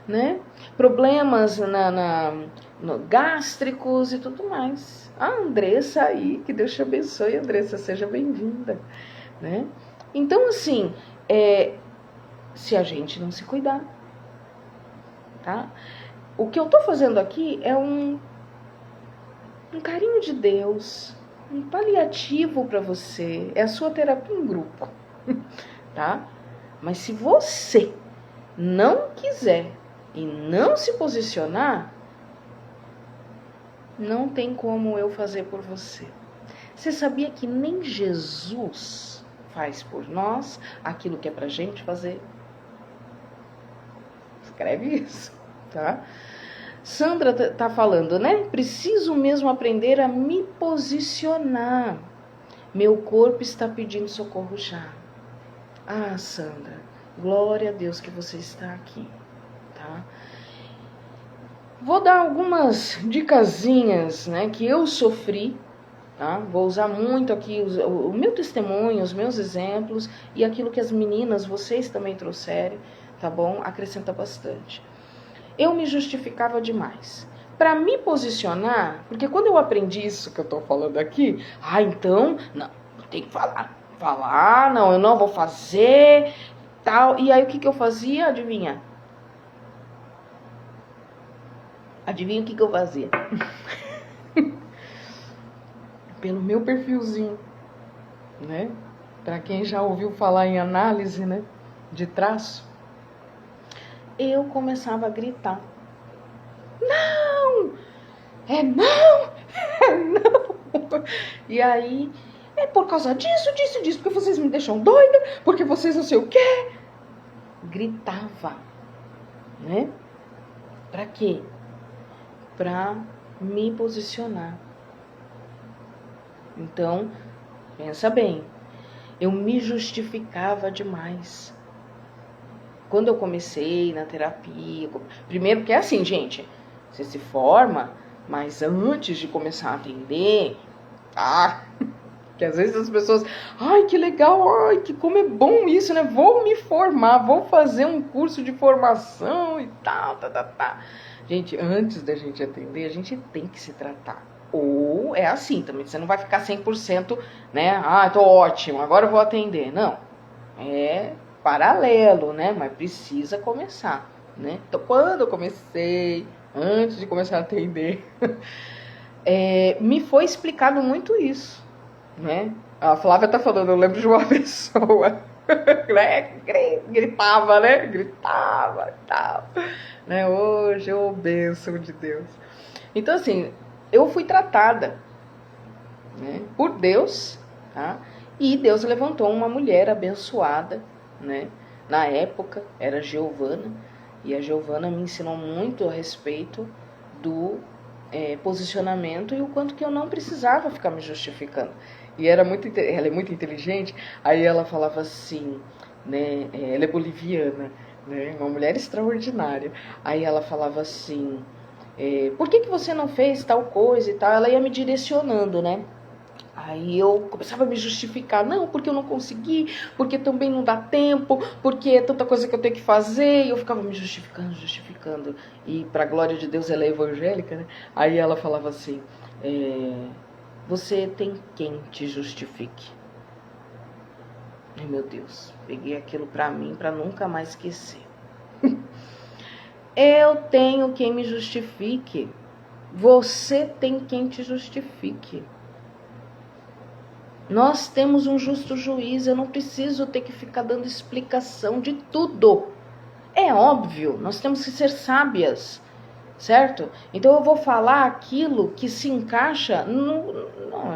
né? Problemas gástricos e tudo mais. A Andressa aí, que Deus te abençoe, Andressa, seja bem-vinda, né? Então, assim, se a gente não se cuidar, tá? O que eu tô fazendo aqui é um carinho de Deus, um paliativo para você, é a sua terapia em grupo, tá? Mas se você não quiser e não se posicionar, não tem como eu fazer por você. Você sabia que nem Jesus faz por nós aquilo que é pra gente fazer? Escreve isso, tá? Sandra tá falando, né? Preciso mesmo aprender a me posicionar. Meu corpo está pedindo socorro já. Ah, Sandra, glória a Deus que você está aqui, tá? Vou dar algumas dicasinhas, né, que eu sofri, tá? Vou usar muito aqui o meu testemunho, os meus exemplos e aquilo que as meninas, vocês também trouxeram, tá bom? Acrescenta bastante. Eu me justificava demais. Para me posicionar, porque quando eu aprendi isso que eu tô falando aqui, então, não, tem que falar, não, eu não vou fazer, tal. E aí o que eu fazia? Adivinha? Adivinha o que eu fazia? Pelo meu perfilzinho, né? Para quem já ouviu falar em análise, né, de traço, eu começava a gritar. Não! Não! E aí, é por causa disso, porque vocês me deixam doida, porque vocês não sei o quê. Gritava, né? Pra quê? Pra me posicionar. Então, pensa bem, eu me justificava demais. Quando eu comecei na terapia, primeiro que é assim, gente, você se forma, mas antes de começar a atender, que às vezes as pessoas, ai, que legal, ai, que como é bom isso, né? Vou me formar, vou fazer um curso de formação e tal, tá. Gente, antes da gente atender, a gente tem que se tratar. Ou é assim também, você não vai ficar 100%, né? Tô ótimo, agora eu vou atender. Não, é paralelo, né? Mas precisa começar, né? Então, quando eu comecei, antes de começar a atender, me foi explicado muito isso, né? A Flávia tá falando, eu lembro de uma pessoa, né? Gritava, né? Gritava e tal, né? Hoje, ô bênção de Deus. Então, assim, eu fui tratada, né, por Deus, tá? E Deus levantou uma mulher abençoada, né? Na época era Giovana, e a Giovana me ensinou muito a respeito do posicionamento e o quanto que eu não precisava ficar me justificando. E ela é muito inteligente, aí ela falava assim, né? Ela é boliviana, né? Uma mulher extraordinária. Aí ela falava assim, por que você não fez tal coisa e tal? Ela ia me direcionando, né? Aí eu começava a me justificar, não, porque eu não consegui, porque também não dá tempo, porque é tanta coisa que eu tenho que fazer, e eu ficava me justificando, e pra glória de Deus ela é evangélica, né? Aí ela falava assim, você tem quem te justifique? Ai meu Deus, peguei aquilo pra mim, pra nunca mais esquecer. Eu tenho quem me justifique, você tem quem te justifique. Nós temos um justo juiz, eu não preciso ter que ficar dando explicação de tudo. É óbvio, nós temos que ser sábias, certo? Então eu vou falar aquilo que se encaixa Não,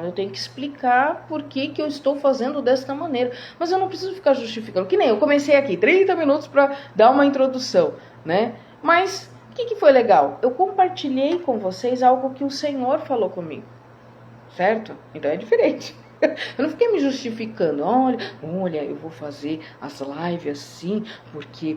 eu tenho que explicar por que eu estou fazendo desta maneira. Mas eu não preciso ficar justificando. Que nem eu comecei aqui, 30 minutos para dar uma introdução, né? Mas o que foi legal? Eu compartilhei com vocês algo que o Senhor falou comigo, certo? Então é diferente. Eu não fiquei me justificando, olha, eu vou fazer as lives assim, porque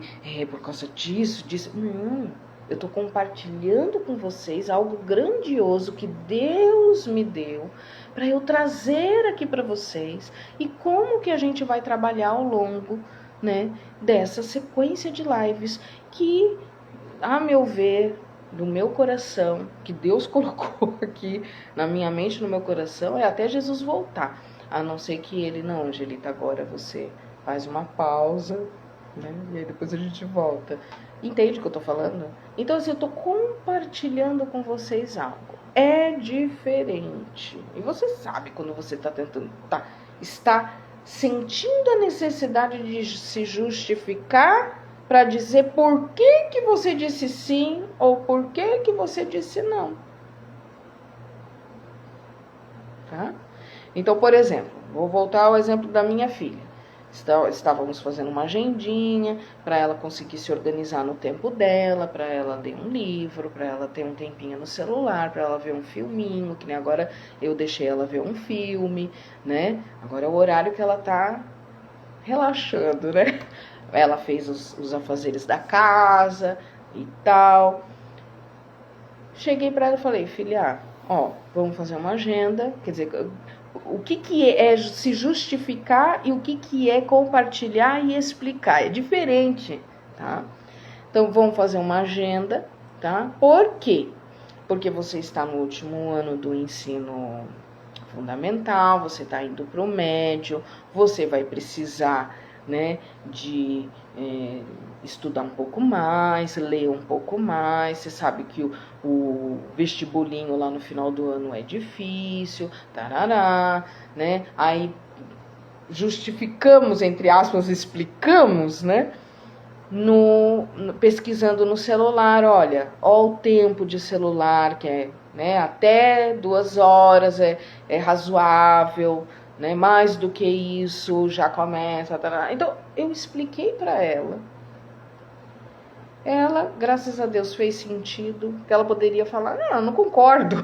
por causa disso. Não, eu estou compartilhando com vocês algo grandioso que Deus me deu para eu trazer aqui para vocês e como que a gente vai trabalhar ao longo, né, dessa sequência de lives que, a meu ver, do meu coração, que Deus colocou aqui na minha mente, no meu coração, é até Jesus voltar. A não ser que ele, não, Angelita, agora você faz uma pausa, né? E aí depois a gente volta. Entende o que eu tô falando? Então, assim, eu tô compartilhando com vocês algo. É diferente. E você sabe quando você tá tentando, está sentindo a necessidade de se justificar para dizer por que você disse sim ou por que você disse não. Tá? Então, por exemplo, vou voltar ao exemplo da minha filha. Estávamos fazendo uma agendinha para ela conseguir se organizar no tempo dela, para ela ler um livro, para ela ter um tempinho no celular, para ela ver um filminho, que nem agora eu deixei ela ver um filme, né? Agora é o horário que ela tá relaxando, né? Ela fez os afazeres da casa e tal. Cheguei para ela e falei, filha, vamos fazer uma agenda. Quer dizer, o que é se justificar e o que é compartilhar e explicar. É diferente, tá? Então, vamos fazer uma agenda, tá? Por quê? Porque você está no último ano do ensino fundamental, você está indo para o médio, você vai precisar, né, de estudar um pouco mais, ler um pouco mais. Você sabe que o vestibulinho lá no final do ano é difícil, tarará, né? Aí justificamos, entre aspas, explicamos, né? Pesquisando no celular, olha o tempo de celular, que é, né, até 2 horas é razoável, né? Mais do que isso já começa. Então, eu expliquei para ela. Ela, graças a Deus, fez sentido. Que ela poderia falar, não, eu não concordo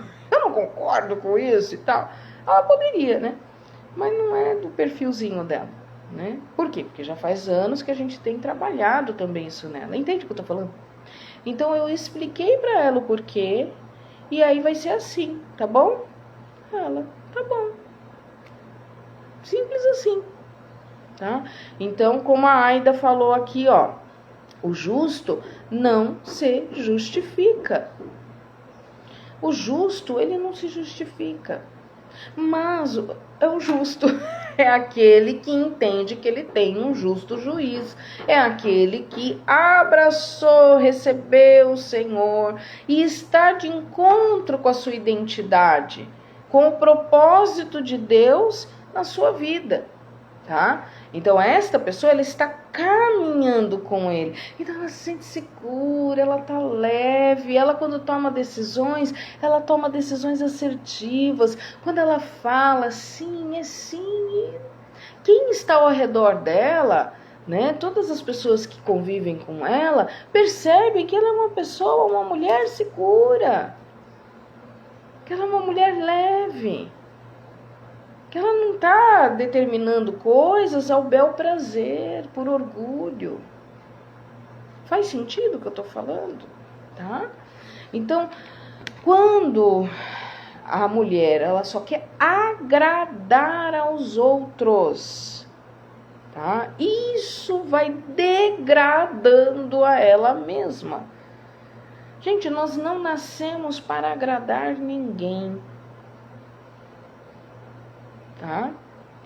com isso e tal. Ela poderia, né? Mas não é do perfilzinho dela, né? Por quê? Porque já faz anos que a gente tem trabalhado também isso nela. Entende o que eu tô falando? Então, eu expliquei para ela o porquê. E aí vai ser assim, tá bom? Ela, tá bom. Simples assim, tá? Então, como a Aida falou aqui, o justo não se justifica. O justo, ele não se justifica. Mas o justo é aquele que entende que ele tem um justo juiz. É aquele que abraçou, recebeu o Senhor e está de encontro com a sua identidade, com o propósito de Deus na sua vida, tá? Então, esta pessoa, ela está caminhando com ele. Então, ela se sente segura, ela está leve. Ela, quando toma decisões, ela toma decisões assertivas. Quando ela fala sim, é sim. quem está ao redor dela, né, todas as pessoas que convivem com ela, percebem que ela é uma pessoa, uma mulher segura, que ela é uma mulher leve, que ela não está determinando coisas ao bel prazer, por orgulho. Faz sentido o que eu estou falando? Tá? Então, quando a mulher ela só quer agradar aos outros, tá? Isso vai degradando a ela mesma. Gente, nós não nascemos para agradar ninguém, tá?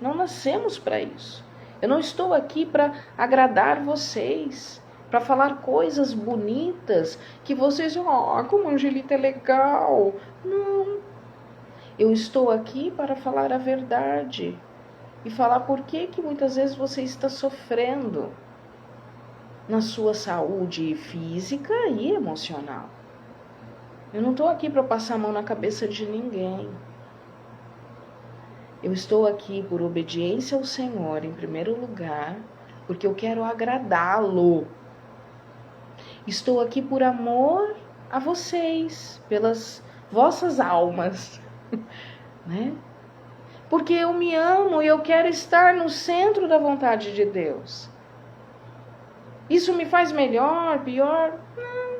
Não nascemos para isso. Eu não estou aqui para agradar vocês, para falar coisas bonitas que vocês, como a Angelita é legal. Não. Eu estou aqui para falar a verdade e falar por que muitas vezes você está sofrendo na sua saúde física e emocional. Eu não estou aqui para passar a mão na cabeça de ninguém. Eu estou aqui por obediência ao Senhor, em primeiro lugar, porque eu quero agradá-lo. Estou aqui por amor a vocês, pelas vossas almas, né? Porque eu me amo e eu quero estar no centro da vontade de Deus. Isso me faz melhor, pior? Não.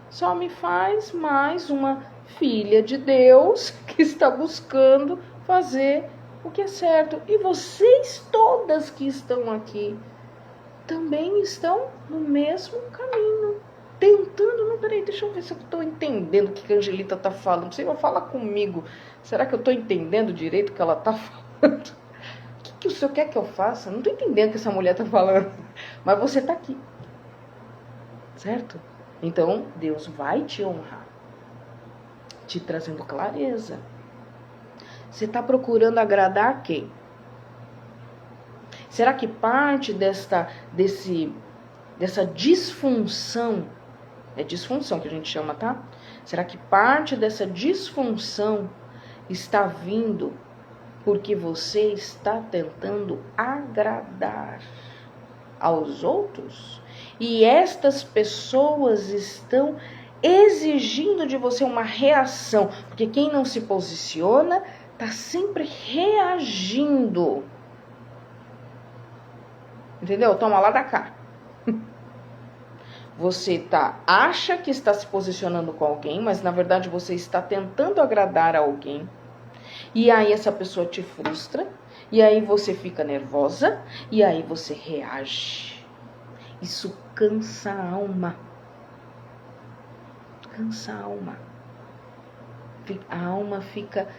Só me faz mais uma filha de Deus que está buscando fazer o que é certo. E vocês todas que estão aqui também estão no mesmo caminho. Tentando, não, peraí, deixa eu ver se eu estou entendendo o que a Angelita está falando. Você vai falar comigo. Será que eu estou entendendo direito o que ela está falando? O que o senhor quer que eu faça? Não estou entendendo o que essa mulher está falando. Mas você está aqui. Certo? Então, Deus vai te honrar. Te trazendo clareza. Você está procurando agradar quem? Será que parte dessa disfunção, é disfunção que a gente chama, tá? Será que parte dessa disfunção está vindo porque você está tentando agradar aos outros? E estas pessoas estão exigindo de você uma reação, porque quem não se posiciona está sempre reagindo. Entendeu? Toma lá da cá. Você acha que está se posicionando com alguém, mas na verdade você está tentando agradar a alguém. E aí essa pessoa te frustra, e aí você fica nervosa, e aí você reage. Isso cansa a alma. Cansa a alma. A alma fica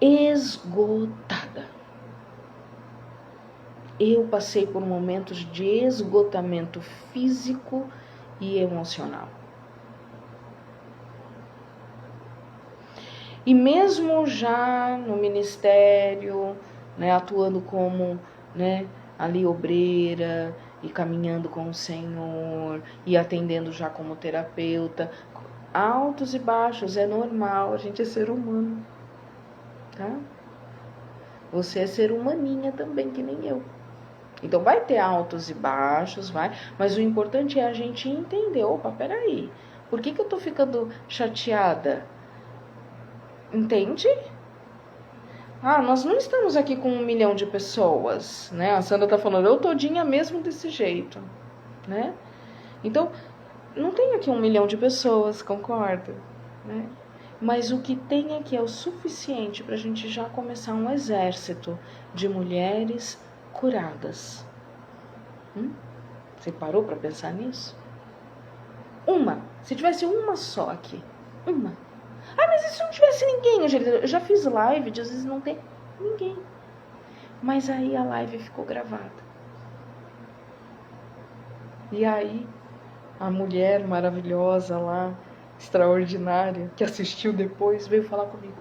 esgotada. Eu passei por momentos de esgotamento físico e emocional. E mesmo já no ministério, né, atuando como, né, ali obreira e caminhando com o Senhor e atendendo já como terapeuta, altos e baixos, é normal, a gente é ser humano, tá? Você é ser humaninha também, que nem eu. Então vai ter altos e baixos, vai, mas o importante é a gente entender, opa, peraí, por que eu tô ficando chateada? Entende? Nós não estamos aqui com 1 milhão de pessoas, né? A Sandra tá falando, eu todinha mesmo desse jeito, né? Então, não tem aqui 1 milhão de pessoas, concorda? Né? Mas o que tem aqui é o suficiente pra gente já começar um exército de mulheres curadas. Você parou para pensar nisso? Se tivesse uma só aqui, uma. Mas e se não tivesse ninguém, Angelita? Eu já fiz live, de às vezes não tem ninguém. Mas aí a live ficou gravada. E aí a mulher maravilhosa lá, extraordinária, que assistiu depois, veio falar comigo.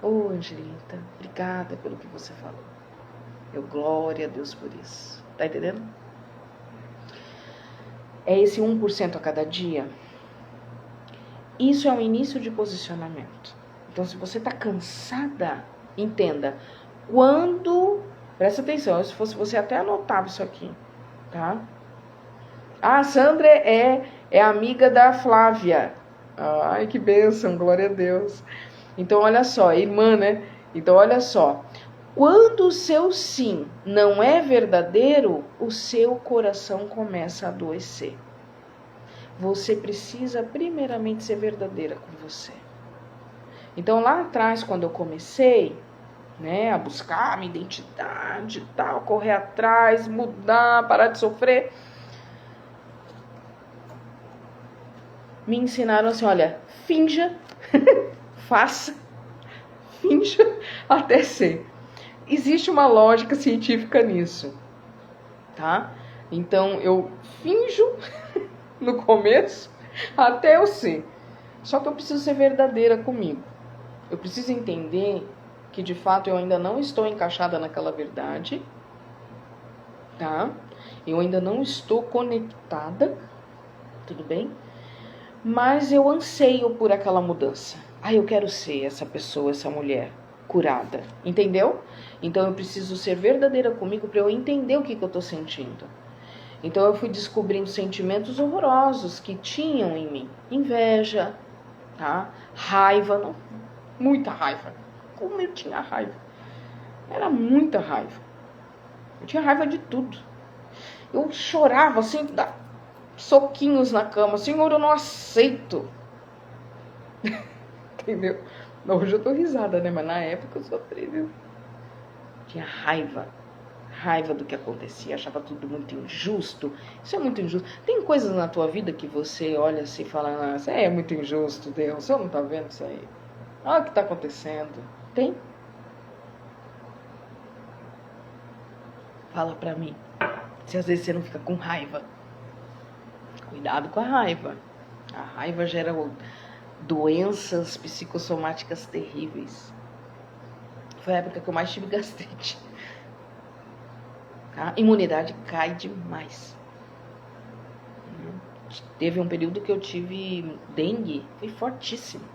Angelita, obrigada pelo que você falou. Glória a Deus por isso. Tá entendendo? É esse 1% a cada dia. Isso é o início de posicionamento. Então, se você tá cansada, entenda. Quando Presta atenção, se fosse você até anotava isso aqui, tá? A Sandra é amiga da Flávia. Ai, que bênção, glória a Deus. Então, olha só, irmã, né? Então, olha só. Quando o seu sim não é verdadeiro, o seu coração começa a adoecer. Você precisa primeiramente ser verdadeira com você. Então, lá atrás, quando eu comecei, né, a buscar a minha identidade e tal, correr atrás, mudar, parar de sofrer, me ensinaram assim, olha, finja, faça, finja até ser. Existe uma lógica científica nisso, tá? Então, eu finjo no começo até eu ser. Só que eu preciso ser verdadeira comigo. Eu preciso entender que, de fato, eu ainda não estou encaixada naquela verdade, tá? Eu ainda não estou conectada, tudo bem? Mas eu anseio por aquela mudança. Eu quero ser essa pessoa, essa mulher curada, entendeu? Então eu preciso ser verdadeira comigo para eu entender o que eu tô sentindo. Então eu fui descobrindo sentimentos horrorosos que tinham em mim. Inveja, tá? Raiva, não, muita raiva. Como eu tinha raiva? Era muita raiva. Eu tinha raiva de tudo. Eu chorava assim, dá soquinhos na cama. Senhor, eu não aceito. Entendeu? Hoje eu tô risada, né? Mas na época eu sofri, viu? Tinha raiva. Raiva do que acontecia. Achava tudo muito injusto. Isso é muito injusto. Tem coisas na tua vida que você olha assim e fala, ah, é muito injusto, Deus. Você não tá vendo isso aí? Olha o que tá acontecendo. Tem? Fala pra mim. Se às vezes você não fica com raiva. Cuidado com a raiva. A raiva gera doenças psicossomáticas terríveis. Foi a época que eu mais tive gastrite. A imunidade cai demais. Teve um período que eu tive dengue, foi fortíssimo.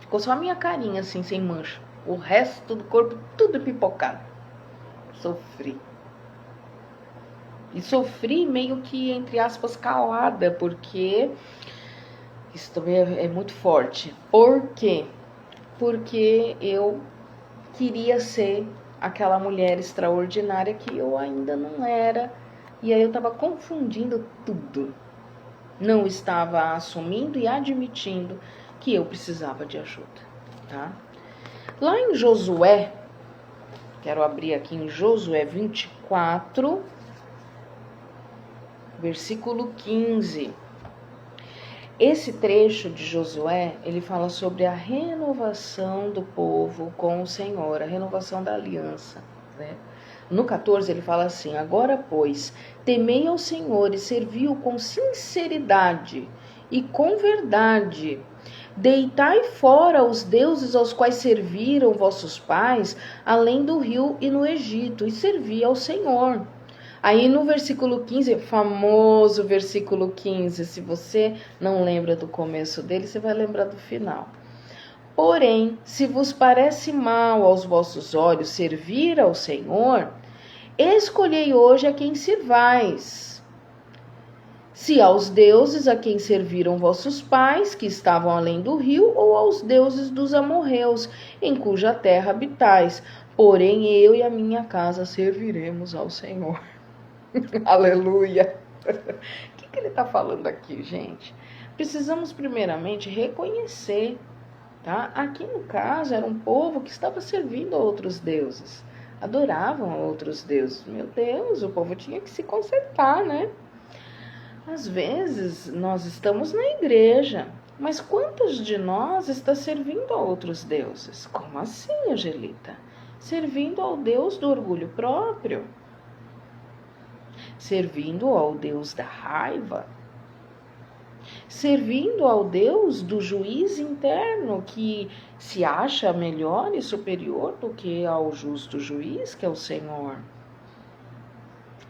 Ficou só a minha carinha assim, sem mancha. O resto do corpo tudo pipocado. Sofri. E sofri meio que, entre aspas, calada, porque isso também é muito forte. Por quê? Porque eu queria ser aquela mulher extraordinária que eu ainda não era. E aí eu estava confundindo tudo. Não estava assumindo e admitindo que eu precisava de ajuda, tá? Lá em Josué, quero abrir aqui em Josué 24, versículo 15. Esse trecho de Josué, ele fala sobre a renovação do povo com o Senhor, a renovação da aliança, né? No 14 ele fala assim, agora pois, temei ao Senhor e servi-o com sinceridade e com verdade. Deitai fora os deuses aos quais serviram vossos pais, além do rio e no Egito, e servi ao Senhor. Aí no versículo 15, famoso versículo 15, se você não lembra do começo dele, você vai lembrar do final. Porém, se vos parece mal aos vossos olhos servir ao Senhor, escolhei hoje a quem servais. Se aos deuses a quem serviram vossos pais, que estavam além do rio, ou aos deuses dos amorreus, em cuja terra habitais. Porém, eu e a minha casa serviremos ao Senhor. Aleluia! O que ele está falando aqui, gente? Precisamos primeiramente reconhecer, tá? Aqui no caso era um povo que estava servindo a outros deuses, adoravam a outros deuses. Meu Deus, o povo tinha que se consertar, né? Às vezes nós estamos na igreja, mas quantos de nós está servindo a outros deuses? Como assim, Angelita? Servindo ao Deus do orgulho próprio? Servindo ao Deus da raiva? Servindo ao Deus do juiz interno que se acha melhor e superior do que ao justo juiz, que é o Senhor?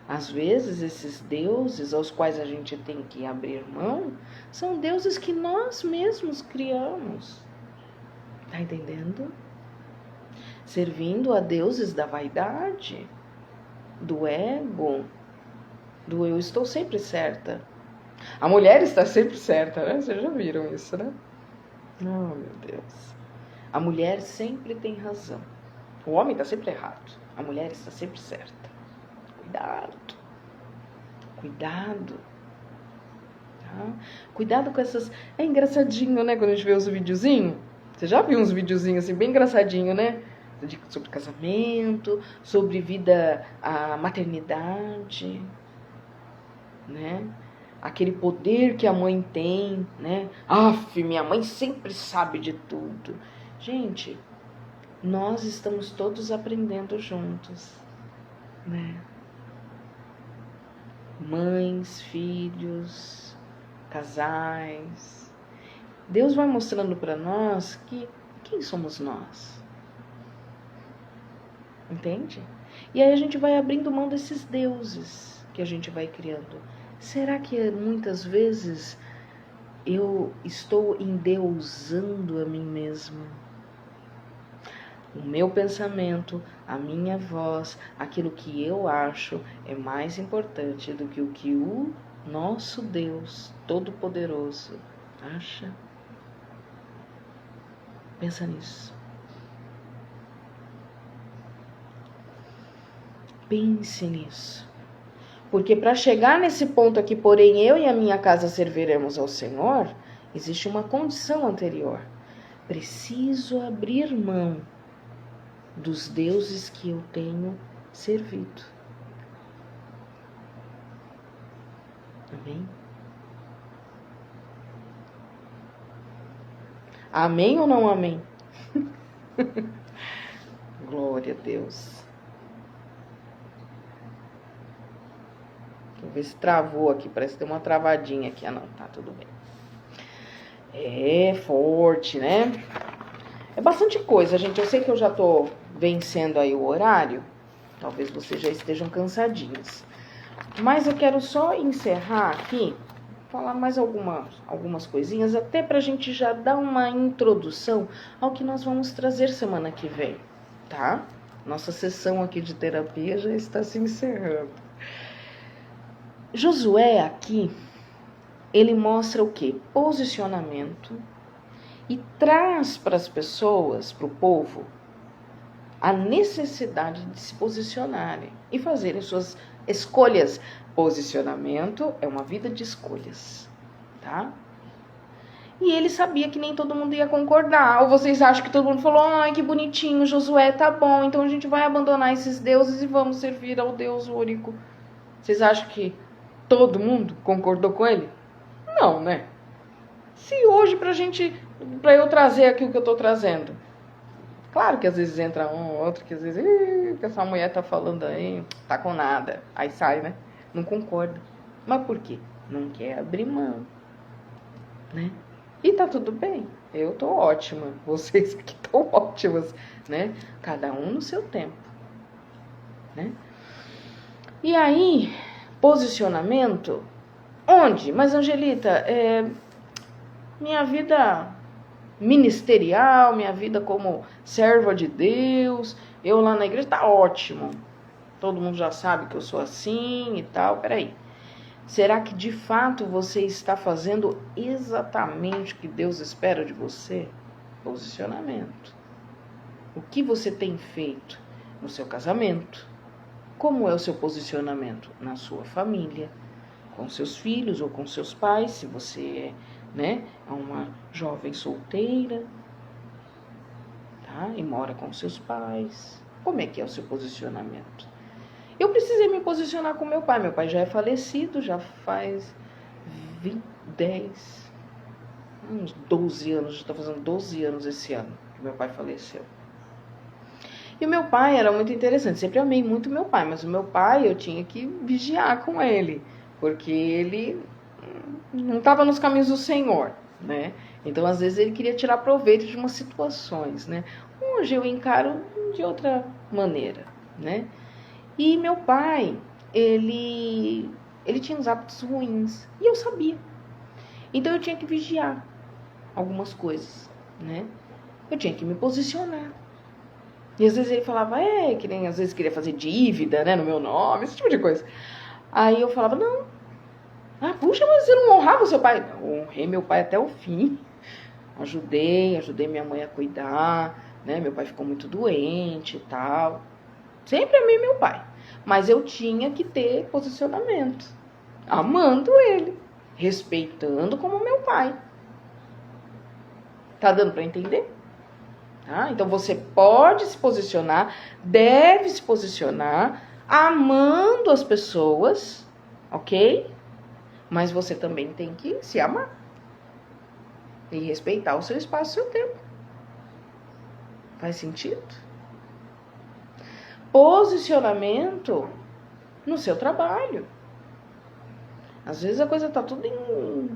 Às vezes esses deuses aos quais a gente tem que abrir mão são deuses que nós mesmos criamos. Tá entendendo? Servindo a deuses da vaidade. do ego, do eu estou sempre certa. A mulher está sempre certa, né? Vocês já viram isso, né? Oh, meu Deus. A mulher sempre tem razão. O homem está sempre errado. A mulher está sempre certa. Cuidado. Cuidado. Tá? Cuidado com essas... É engraçadinho, né? Quando a gente vê os videozinhos. Você já viu uns videozinhos assim, bem engraçadinho, né? Sobre casamento, sobre vida, a maternidade, né? Aquele poder que a mãe tem, né? Aff, minha mãe sempre sabe de tudo. Gente, nós estamos todos aprendendo juntos, né? Mães, filhos, casais. Deus vai mostrando para nós que quem somos nós. Entende? E aí a gente vai abrindo mão desses deuses que a gente vai criando. Será que muitas vezes eu estou endeusando a mim mesmo? O meu pensamento, a minha voz, aquilo que eu acho é mais importante do que o que o nosso Deus Todo-Poderoso acha? Pensa nisso. Pense nisso. Porque para chegar nesse ponto aqui, porém eu e a minha casa serviremos ao Senhor, existe uma condição anterior. Preciso abrir mão dos deuses que eu tenho servido. Amém? Amém ou não amém? Glória a Deus. Deixa eu ver se travou aqui, parece que deu uma travadinha aqui. Ah, não, tá tudo bem. É forte, né? É bastante coisa, gente. Eu sei que eu já tô vencendo aí o horário. Talvez vocês já estejam cansadinhos. Mas eu quero só encerrar aqui, falar mais algumas coisinhas, até pra gente já dar uma introdução ao que nós vamos trazer semana que vem, tá? Nossa sessão aqui de terapia já está se encerrando. Josué aqui, ele mostra o quê? Posicionamento e traz para as pessoas, para o povo, a necessidade de se posicionarem e fazerem suas escolhas. Posicionamento é uma vida de escolhas, tá? E ele sabia que nem todo mundo ia concordar. Ou vocês acham que todo mundo falou, ai, que bonitinho, Josué, tá bom, então a gente vai abandonar esses deuses e vamos servir ao Deus único. Vocês acham que todo mundo concordou com ele? Não, né? Se hoje pra eu trazer aqui o que eu tô trazendo, claro que às vezes entra um ou outro, que às vezes, o que essa mulher tá falando aí, tá com nada. Aí sai, né? Não concorda. Mas por quê? Não quer abrir mão, né? E tá tudo bem. Eu tô ótima. Vocês aqui estão ótimas, né? Cada um no seu tempo, né? E aí, posicionamento, onde? Mas, Angelita, minha vida ministerial, minha vida como serva de Deus, eu lá na igreja, tá ótimo. Todo mundo já sabe que eu sou assim e tal. Peraí. Será que de fato você está fazendo exatamente o que Deus espera de você? Posicionamento. O que você tem feito no seu casamento? Como é o seu posicionamento na sua família? Com seus filhos ou com seus pais, se você é uma jovem solteira, tá? E mora com seus pais. Como é que é o seu posicionamento? Eu precisei me posicionar com meu pai. Meu pai já é falecido, já faz uns 12 anos, já está fazendo 12 anos esse ano que meu pai faleceu. E o meu pai era muito interessante, sempre amei muito meu pai, mas o meu pai eu tinha que vigiar com ele, porque ele não estava nos caminhos do Senhor, né? Então, às vezes, ele queria tirar proveito de umas situações, né? Hoje eu encaro de outra maneira, né? E meu pai, ele tinha uns hábitos ruins, e eu sabia. Então, eu tinha que vigiar algumas coisas, né? Eu tinha que me posicionar. E às vezes ele falava, que nem às vezes queria fazer dívida, né, no meu nome, esse tipo de coisa. Aí às vezes ele queria fazer dívida, né, no meu nome, esse tipo de coisa. Aí eu falava, não. Puxa, mas você não honrava o seu pai? Eu honrei meu pai até o fim. Ajudei minha mãe a cuidar, né? Meu pai ficou muito doente e tal. Sempre amei meu pai. Mas eu tinha que ter posicionamento. Amando ele. Respeitando como meu pai. Tá dando pra entender? Tá? Então você pode se posicionar, deve se posicionar, amando as pessoas, ok? Mas você também tem que se amar. E respeitar o seu espaço, o seu tempo. Faz sentido? Posicionamento no seu trabalho. Às vezes a coisa tá tudo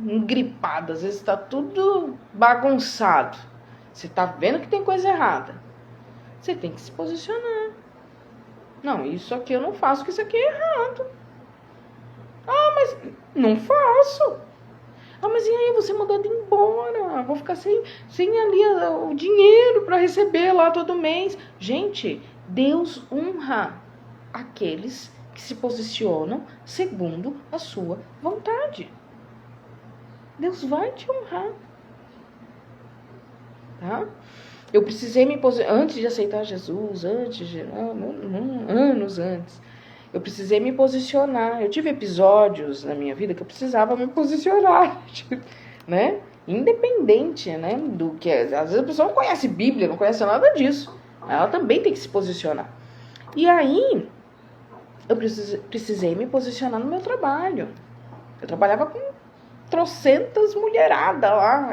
engripada, às vezes tá tudo bagunçado. Você tá vendo que tem coisa errada. Você tem que se posicionar. Não, isso aqui eu não faço, porque isso aqui é errado. Mas não faço. Mas e aí, você mandou embora? Vou ficar sem ali o dinheiro para receber lá todo mês. Gente, Deus honra aqueles que se posicionam segundo a sua vontade. Deus vai te honrar. Tá? Eu precisei me posicionar, antes de aceitar Jesus, anos antes, eu precisei me posicionar. Eu tive episódios na minha vida que eu precisava me posicionar, né? Independente, né? Do que às vezes a pessoa não conhece Bíblia, não conhece nada disso. Ela também tem que se posicionar. E aí, eu precisei me posicionar no meu trabalho. Eu trabalhava com trocentas mulheradas lá,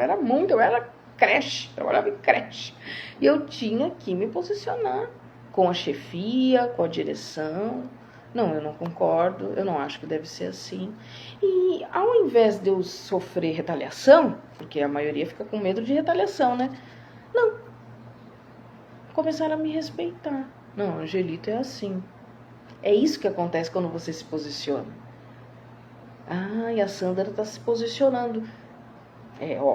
eu era creche, trabalhava em creche. E eu tinha que me posicionar com a chefia, com a direção. Não, eu não concordo, eu não acho que deve ser assim. E ao invés de eu sofrer retaliação, porque a maioria fica com medo de retaliação, né? Não. Começaram a me respeitar. Não, Angelito é assim. É isso que acontece quando você se posiciona. E a Sandra está se posicionando.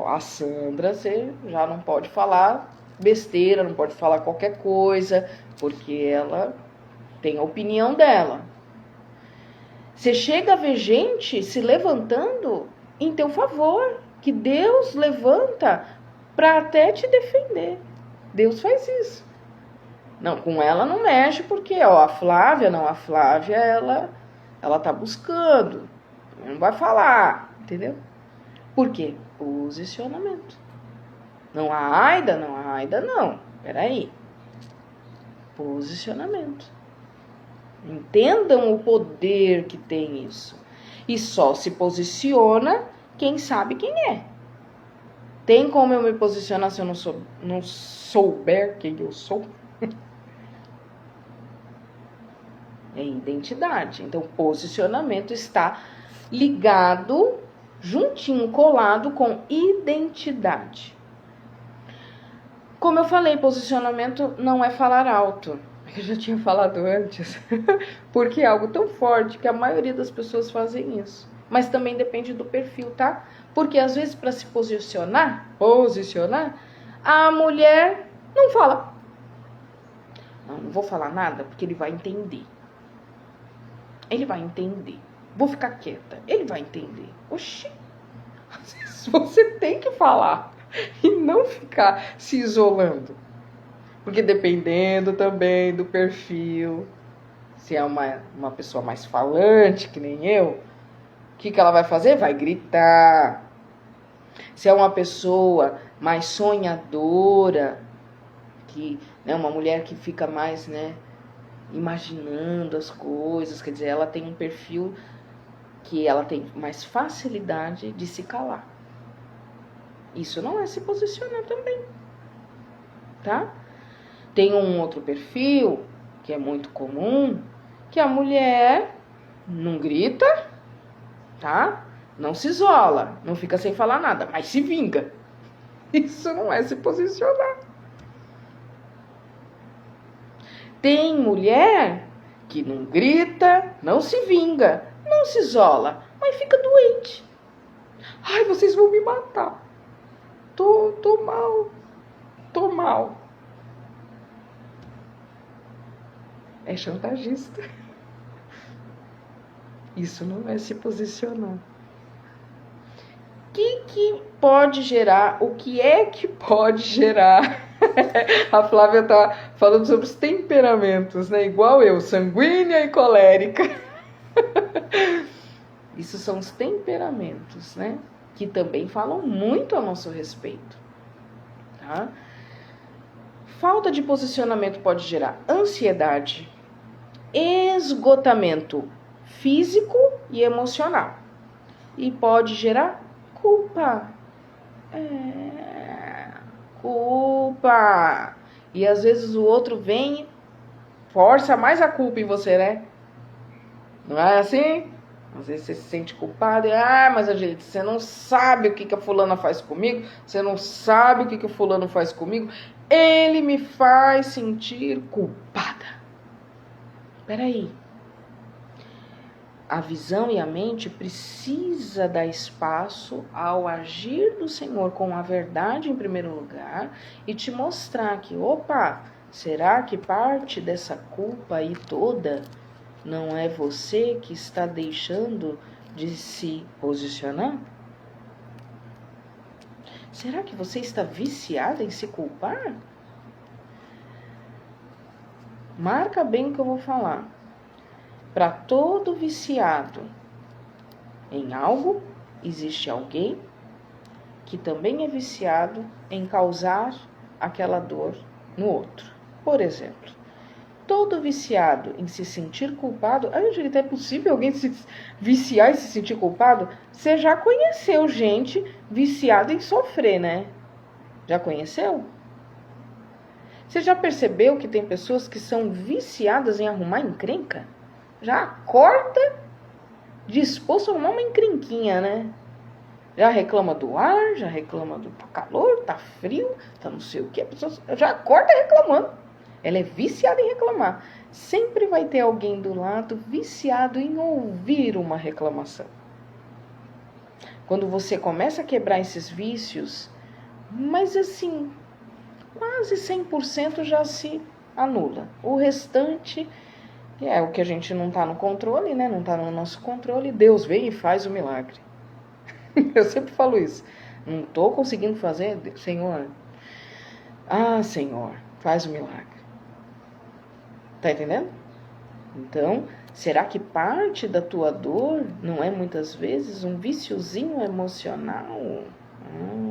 A Sandra, você já não pode falar besteira, não pode falar qualquer coisa, porque ela tem a opinião dela. Você chega a ver gente se levantando em teu favor, que Deus levanta para até te defender. Deus faz isso. Não, com ela não mexe, porque a Flávia, ela tá buscando. Não vai falar, entendeu? Por quê? Posicionamento. Não a Aida, não. Peraí. Posicionamento. Entendam o poder que tem isso. E só se posiciona quem sabe quem é. Tem como eu me posicionar se eu não souber quem eu sou? É identidade. Então, posicionamento está ligado, juntinho, colado com identidade. Como eu falei, posicionamento não é falar alto. Eu já tinha falado antes. Porque é algo tão forte que a maioria das pessoas fazem isso. Mas também depende do perfil, tá? Porque às vezes para se posicionar, a mulher não fala. Não vou falar nada porque ele vai entender. Ele vai entender. Vou ficar quieta. Ele vai entender. Oxi. Às vezes você tem que falar e não ficar se isolando. Porque dependendo também do perfil, se é uma pessoa mais falante, que nem eu, o que ela vai fazer? Vai gritar. Se é uma pessoa mais sonhadora, que, né, uma mulher que fica mais, né, imaginando as coisas, quer dizer, ela tem um perfil que ela tem mais facilidade de se calar. Isso não é se posicionar também, tá? Tem um outro perfil, que é muito comum, que a mulher não grita, tá? Não se isola, não fica sem falar nada, mas se vinga. Isso não é se posicionar. Tem mulher que não grita, não se vinga, não se isola, mas fica doente. Ai, vocês vão me matar. Tô mal. é chantagista. Isso não é se posicionar. O que pode gerar? O que é que pode gerar? A Flávia tá falando sobre os temperamentos, né? Igual eu, sanguínea e colérica. Isso são os temperamentos, né? Que também falam muito a nosso respeito, tá? Falta de posicionamento pode gerar ansiedade, esgotamento físico e emocional. E pode gerar culpa. Culpa. E às vezes o outro vem e força mais a culpa em você, né? Não é assim? Às vezes você se sente culpado e, mas Angelita, você não sabe o que a fulana faz comigo, você não sabe o que o fulano faz comigo, ele me faz sentir culpada. Peraí. A visão e a mente precisa dar espaço ao agir do Senhor com a verdade em primeiro lugar e te mostrar que, será que parte dessa culpa aí toda não é você que está deixando de se posicionar? Será que você está viciada em se culpar? Marca bem o que eu vou falar. Para todo viciado em algo, existe alguém que também é viciado em causar aquela dor no outro. Por exemplo, todo viciado em se sentir culpado... Angelita, é possível alguém se viciar e se sentir culpado? Você já conheceu gente viciada em sofrer, né? Já conheceu? Você já percebeu que tem pessoas que são viciadas em arrumar encrenca? Já acorda disposto a arrumar uma encrenquinha, né? Já reclama do ar, já reclama do tá calor, tá frio, tá não sei o que. A pessoa já acorda reclamando. Ela é viciada em reclamar. Sempre vai ter alguém do lado viciado em ouvir uma reclamação. Quando você começa a quebrar esses vícios, mas assim, quase 100% já se anula. O restante é o que a gente não está no controle, né? Não está no nosso controle. Deus vem e faz o milagre. Eu sempre falo isso. Não estou conseguindo fazer, Senhor. Senhor, faz o milagre. Tá entendendo? Então, será que parte da tua dor não é muitas vezes um viciozinho emocional?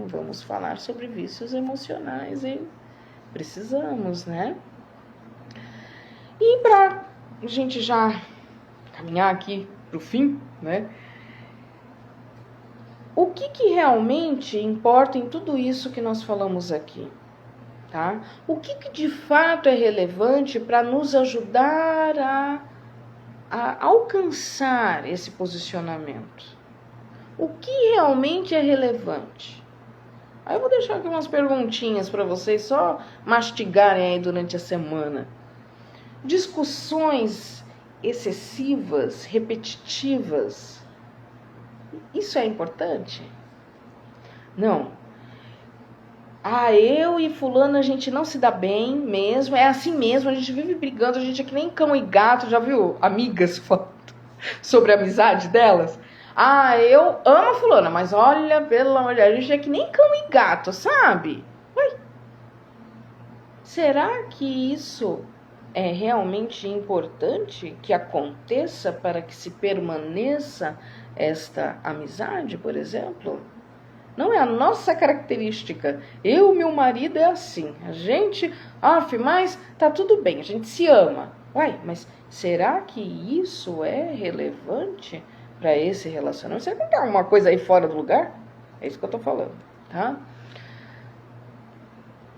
Vamos falar sobre vícios emocionais e precisamos, né? E para a gente já caminhar aqui para o fim, né? O que realmente importa em tudo isso que nós falamos aqui? Tá? O que de fato é relevante para nos ajudar a alcançar esse posicionamento? O que realmente é relevante? Aí eu vou deixar aqui umas perguntinhas para vocês só mastigarem aí durante a semana. Discussões excessivas, repetitivas, isso é importante? Não. Eu e fulano a gente não se dá bem mesmo, é assim mesmo, a gente vive brigando, a gente é que nem cão e gato, já viu amigas falando sobre a amizade delas? Eu amo a fulana, mas olha, pelo amor de Deus, a gente é que nem cão e gato, sabe? Será que isso é realmente importante que aconteça para que se permaneça esta amizade, por exemplo? Não é a nossa característica. Eu e meu marido é assim. A gente, mas tá tudo bem, a gente se ama. Mas será que isso é relevante para esse relacionamento? Será que tem alguma coisa aí fora do lugar? É isso que eu tô falando, tá?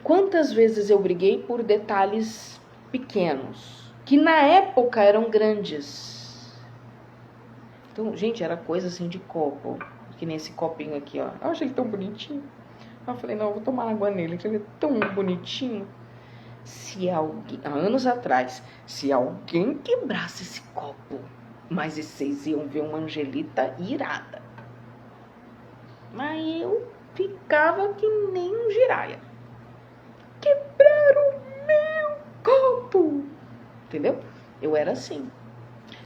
Quantas vezes eu briguei por detalhes pequenos, que na época eram grandes. Então, gente, era coisa assim de copo. Que nem esse copinho aqui, ó. Eu achei ele tão bonitinho. Eu falei, não, eu vou tomar água nele, que ele é tão bonitinho. Há anos atrás, se alguém quebrasse esse copo, mas vocês iam ver uma Angelita irada. Mas eu ficava que nem um giraia. Quebraram o meu copo! Entendeu? Eu era assim.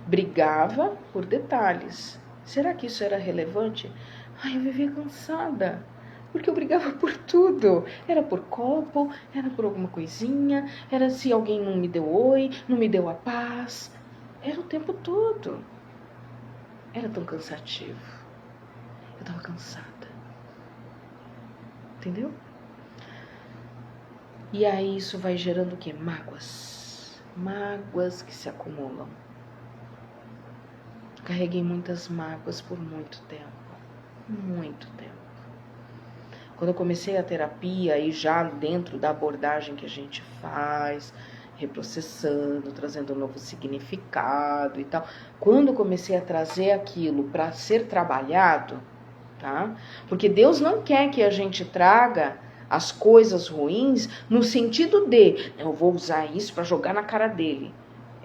Brigava por detalhes. Será que isso era relevante? Ai, eu vivia cansada. Porque eu brigava por tudo. Era por copo, era por alguma coisinha, era se alguém não me deu oi, não me deu a paz. Era o tempo todo. Era tão cansativo. Eu estava cansada. Entendeu? E aí isso vai gerando o quê? Mágoas. Mágoas que se acumulam. Carreguei muitas mágoas por muito tempo. Muito tempo. Quando eu comecei a terapia, e já dentro da abordagem que a gente faz, reprocessando, trazendo um novo significado e tal. Quando eu comecei a trazer aquilo para ser trabalhado, tá? Porque Deus não quer que a gente traga as coisas ruins no sentido de, eu vou usar isso para jogar na cara dele.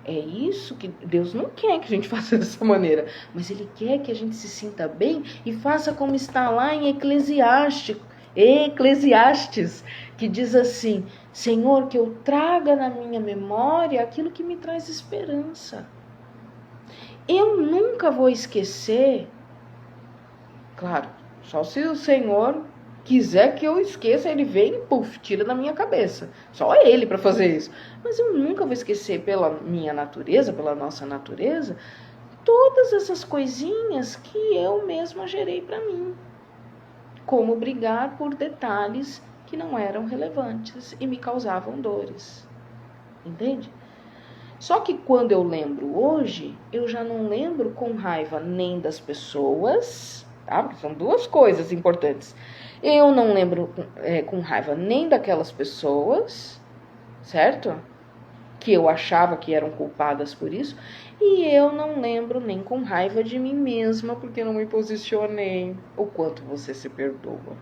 É isso que Deus não quer que a gente faça dessa maneira, mas Ele quer que a gente se sinta bem e faça como está lá em Eclesiastes, que diz assim: Senhor, que eu traga na minha memória aquilo que me traz esperança. Eu nunca vou esquecer, claro, só se o Senhor quiser que eu esqueça, Ele vem e puf, tira da minha cabeça. Só Ele para fazer isso. Mas eu nunca vou esquecer, pela minha natureza, pela nossa natureza, todas essas coisinhas que eu mesma gerei para mim. Como brigar por detalhes que não eram relevantes e me causavam dores. Entende? Só que quando eu lembro hoje, eu já não lembro com raiva nem das pessoas, tá? Porque são duas coisas importantes. Eu não lembro com raiva nem daquelas pessoas, certo? Que eu achava que eram culpadas por isso. E eu não lembro nem com raiva de mim mesma, porque não me posicionei. O quanto você se perdoa.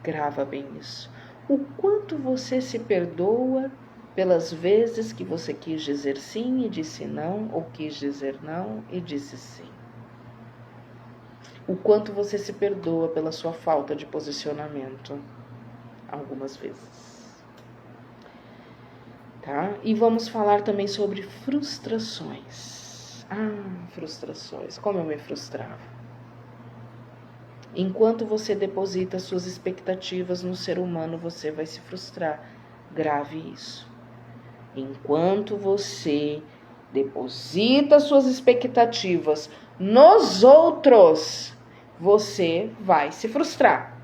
Grava bem isso. O quanto você se perdoa pelas vezes que você quis dizer sim e disse não, ou quis dizer não e disse sim. O quanto você se perdoa pela sua falta de posicionamento, algumas vezes. Tá? E vamos falar também sobre frustrações. Frustrações. Como eu me frustrava. Enquanto você deposita suas expectativas no ser humano, você vai se frustrar. Grave isso. Enquanto você deposita suas expectativas nos outros, você vai se frustrar.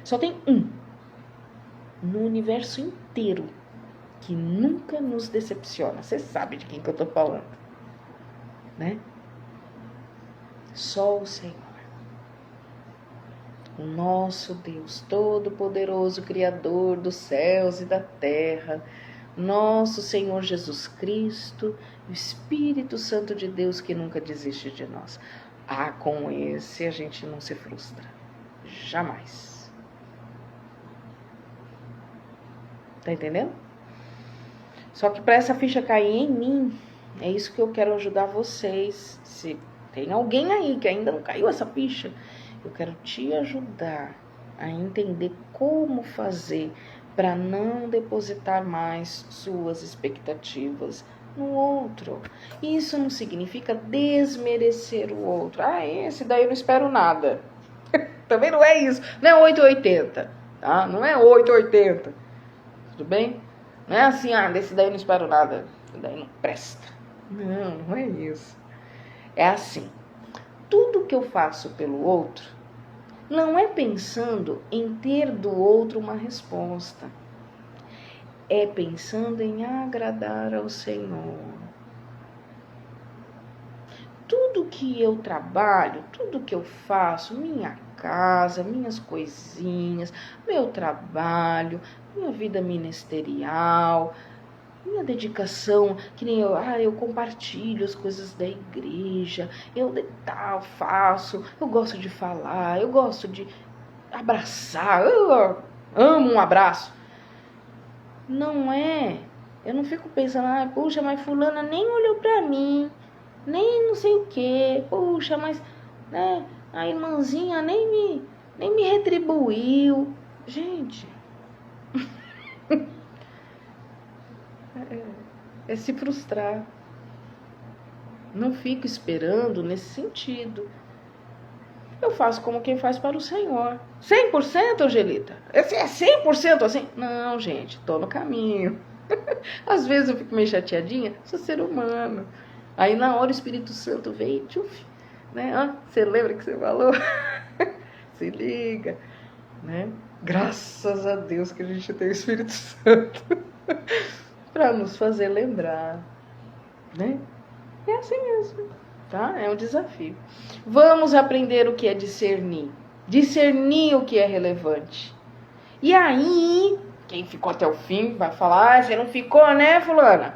Só tem um no universo inteiro que nunca nos decepciona. Você sabe de quem que eu tô falando, né? Só o Senhor. O nosso Deus Todo-Poderoso, Criador dos céus e da terra, nosso Senhor Jesus Cristo, o Espírito Santo de Deus que nunca desiste de nós. Com esse a gente não se frustra. Jamais. Tá entendendo? Só que para essa ficha cair em mim, é isso que eu quero ajudar vocês. Se tem alguém aí que ainda não caiu essa ficha, eu quero te ajudar a entender como fazer para não depositar mais suas expectativas no outro. Isso não significa desmerecer o outro. Esse daí eu não espero nada. Também não é isso. Não é 880, tá? Não é 880. Tudo bem? Não é assim, desse daí eu não espero nada. Esse daí não presta. Não é isso. É assim. Tudo que eu faço pelo outro não é pensando em ter do outro uma resposta. É pensando em agradar ao Senhor. Tudo que eu trabalho, tudo que eu faço, minha casa, minhas coisinhas, meu trabalho, minha vida ministerial, minha dedicação, que nem eu compartilho as coisas da igreja, eu faço, eu gosto de falar, eu gosto de abraçar, eu amo um abraço. Eu não fico pensando, puxa, mas fulana nem olhou pra mim, nem não sei o que, puxa, mas, né, a irmãzinha nem me nem me retribuiu. Gente, é se frustrar. Não fico esperando nesse sentido. Eu faço como quem faz para o Senhor. 100%, Angelita? É 100% assim? Não, gente, tô no caminho. Às vezes eu fico meio chateadinha, sou ser humano. Aí na hora o Espírito Santo veio, tchuf, né? Você lembra que você falou? Se liga, né? Graças a Deus que a gente tem o Espírito Santo para nos fazer lembrar, né? É assim mesmo, tá? É um desafio. Vamos aprender o que é discernir. Discernir o que é relevante. E aí, quem ficou até o fim vai falar, você não ficou, né, fulana?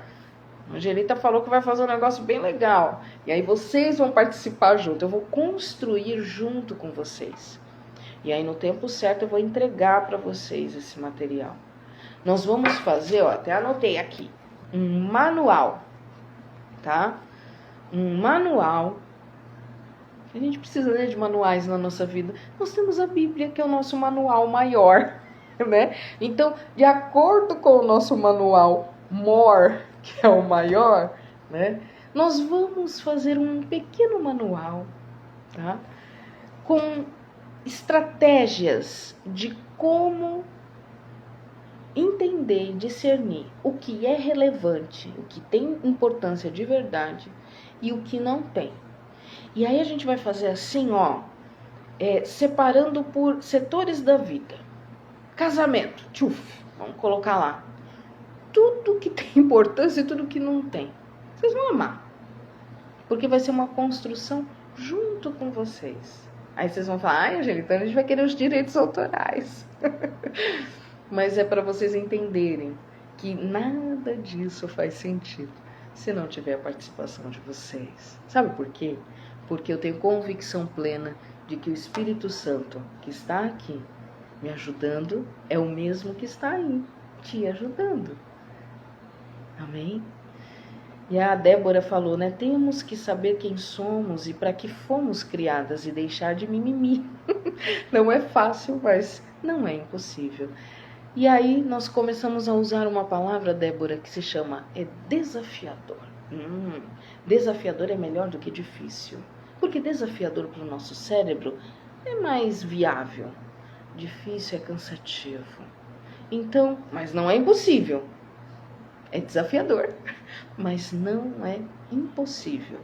A Angelita falou que vai fazer um negócio bem legal. E aí vocês vão participar junto. Eu vou construir junto com vocês. E aí no tempo certo eu vou entregar para vocês esse material. Nós vamos fazer, até anotei aqui, um manual, tá? Um manual. A gente precisa, né, de manuais na nossa vida. Nós temos a Bíblia, que é o nosso manual maior, né? Então, de acordo com o nosso manual more, que é o maior, né? Nós vamos fazer um pequeno manual, tá? Com estratégias de como entender e discernir o que é relevante, o que tem importância de verdade e o que não tem. E aí a gente vai fazer assim, separando por setores da vida. Casamento, tchuf, vamos colocar lá. Tudo que tem importância e tudo que não tem. Vocês vão amar. Porque vai ser uma construção junto com vocês. Aí vocês vão falar, Angelita, a gente vai querer os direitos autorais. Mas é para vocês entenderem que nada disso faz sentido se não tiver a participação de vocês. Sabe por quê? Porque eu tenho convicção plena de que o Espírito Santo que está aqui me ajudando é o mesmo que está aí te ajudando. Amém? E a Débora falou, né? Temos que saber quem somos e para que fomos criadas e deixar de mimimi. Não é fácil, mas não é impossível. E aí nós começamos a usar uma palavra, Débora, que se chama desafiador. Desafiador é melhor do que difícil. Porque desafiador para o nosso cérebro é mais viável. Difícil é cansativo. Então, mas não é impossível. É desafiador, mas não é impossível.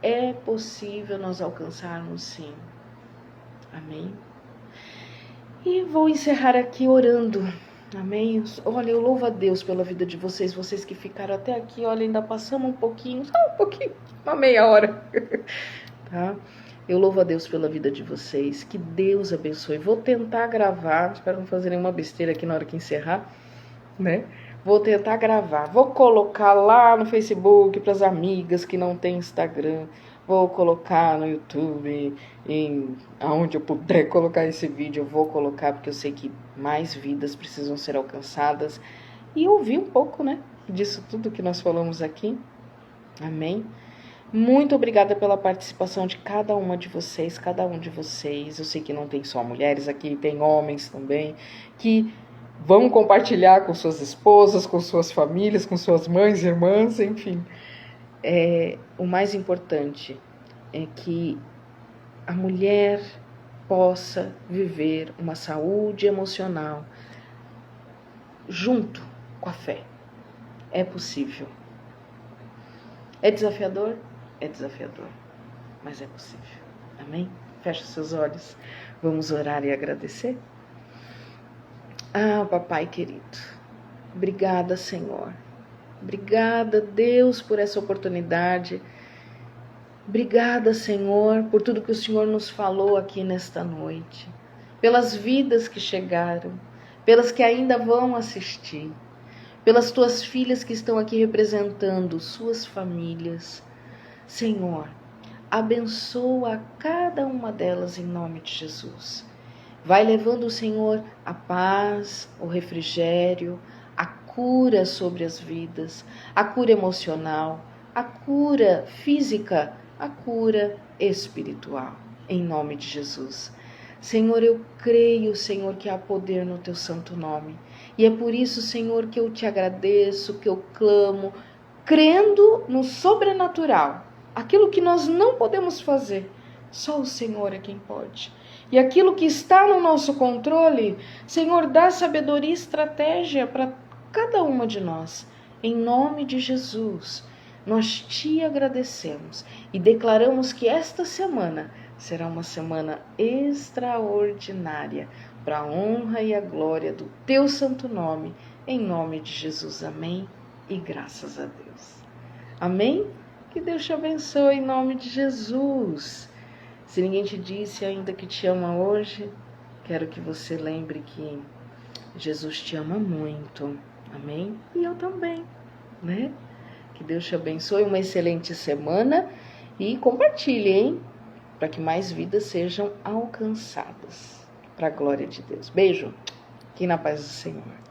É possível nós alcançarmos, sim. Amém? E vou encerrar aqui orando. Amém? Olha, eu louvo a Deus pela vida de vocês. Vocês que ficaram até aqui, olha, ainda passamos um pouquinho, só um pouquinho, uma meia hora. Tá? Eu louvo a Deus pela vida de vocês. Que Deus abençoe. Vou tentar gravar, espero não fazer nenhuma besteira aqui na hora que encerrar, né? Vou tentar gravar. Vou colocar lá no Facebook para as amigas que não têm Instagram. Vou colocar no YouTube, aonde eu puder colocar esse vídeo, eu vou colocar, porque eu sei que mais vidas precisam ser alcançadas. E ouvir um pouco, né, disso tudo que nós falamos aqui. Amém? Muito obrigada pela participação de cada uma de vocês, cada um de vocês. Eu sei que não tem só mulheres aqui, tem homens também, que vão compartilhar com suas esposas, com suas famílias, com suas mães, irmãs, enfim. O mais importante é que a mulher possa viver uma saúde emocional junto com a fé. É possível. É desafiador? É desafiador, mas é possível. Amém? Feche seus olhos. Vamos orar e agradecer? Papai querido, obrigada, Senhor. Obrigada, Deus, por essa oportunidade. Obrigada, Senhor, por tudo que o Senhor nos falou aqui nesta noite. Pelas vidas que chegaram, pelas que ainda vão assistir, pelas tuas filhas que estão aqui representando suas famílias. Senhor, abençoa cada uma delas em nome de Jesus. Vai levando o Senhor a paz, o refrigério, a cura sobre as vidas, a cura emocional, a cura física, a cura espiritual, em nome de Jesus. Senhor, eu creio, Senhor, que há poder no teu santo nome. E é por isso, Senhor, que eu te agradeço, que eu clamo, crendo no sobrenatural. Aquilo que nós não podemos fazer, só o Senhor é quem pode. E aquilo que está no nosso controle, Senhor, dá sabedoria e estratégia para cada uma de nós. Em nome de Jesus, nós te agradecemos e declaramos que esta semana será uma semana extraordinária para a honra e a glória do teu santo nome. Em nome de Jesus, amém e graças a Deus. Amém? Que Deus te abençoe em nome de Jesus. Se ninguém te disse ainda que te ama hoje, quero que você lembre que Jesus te ama muito. Amém? E eu também, né? Que Deus te abençoe, uma excelente semana e compartilhe, hein? Para que mais vidas sejam alcançadas. Para a glória de Deus. Beijo. Fique na paz do Senhor.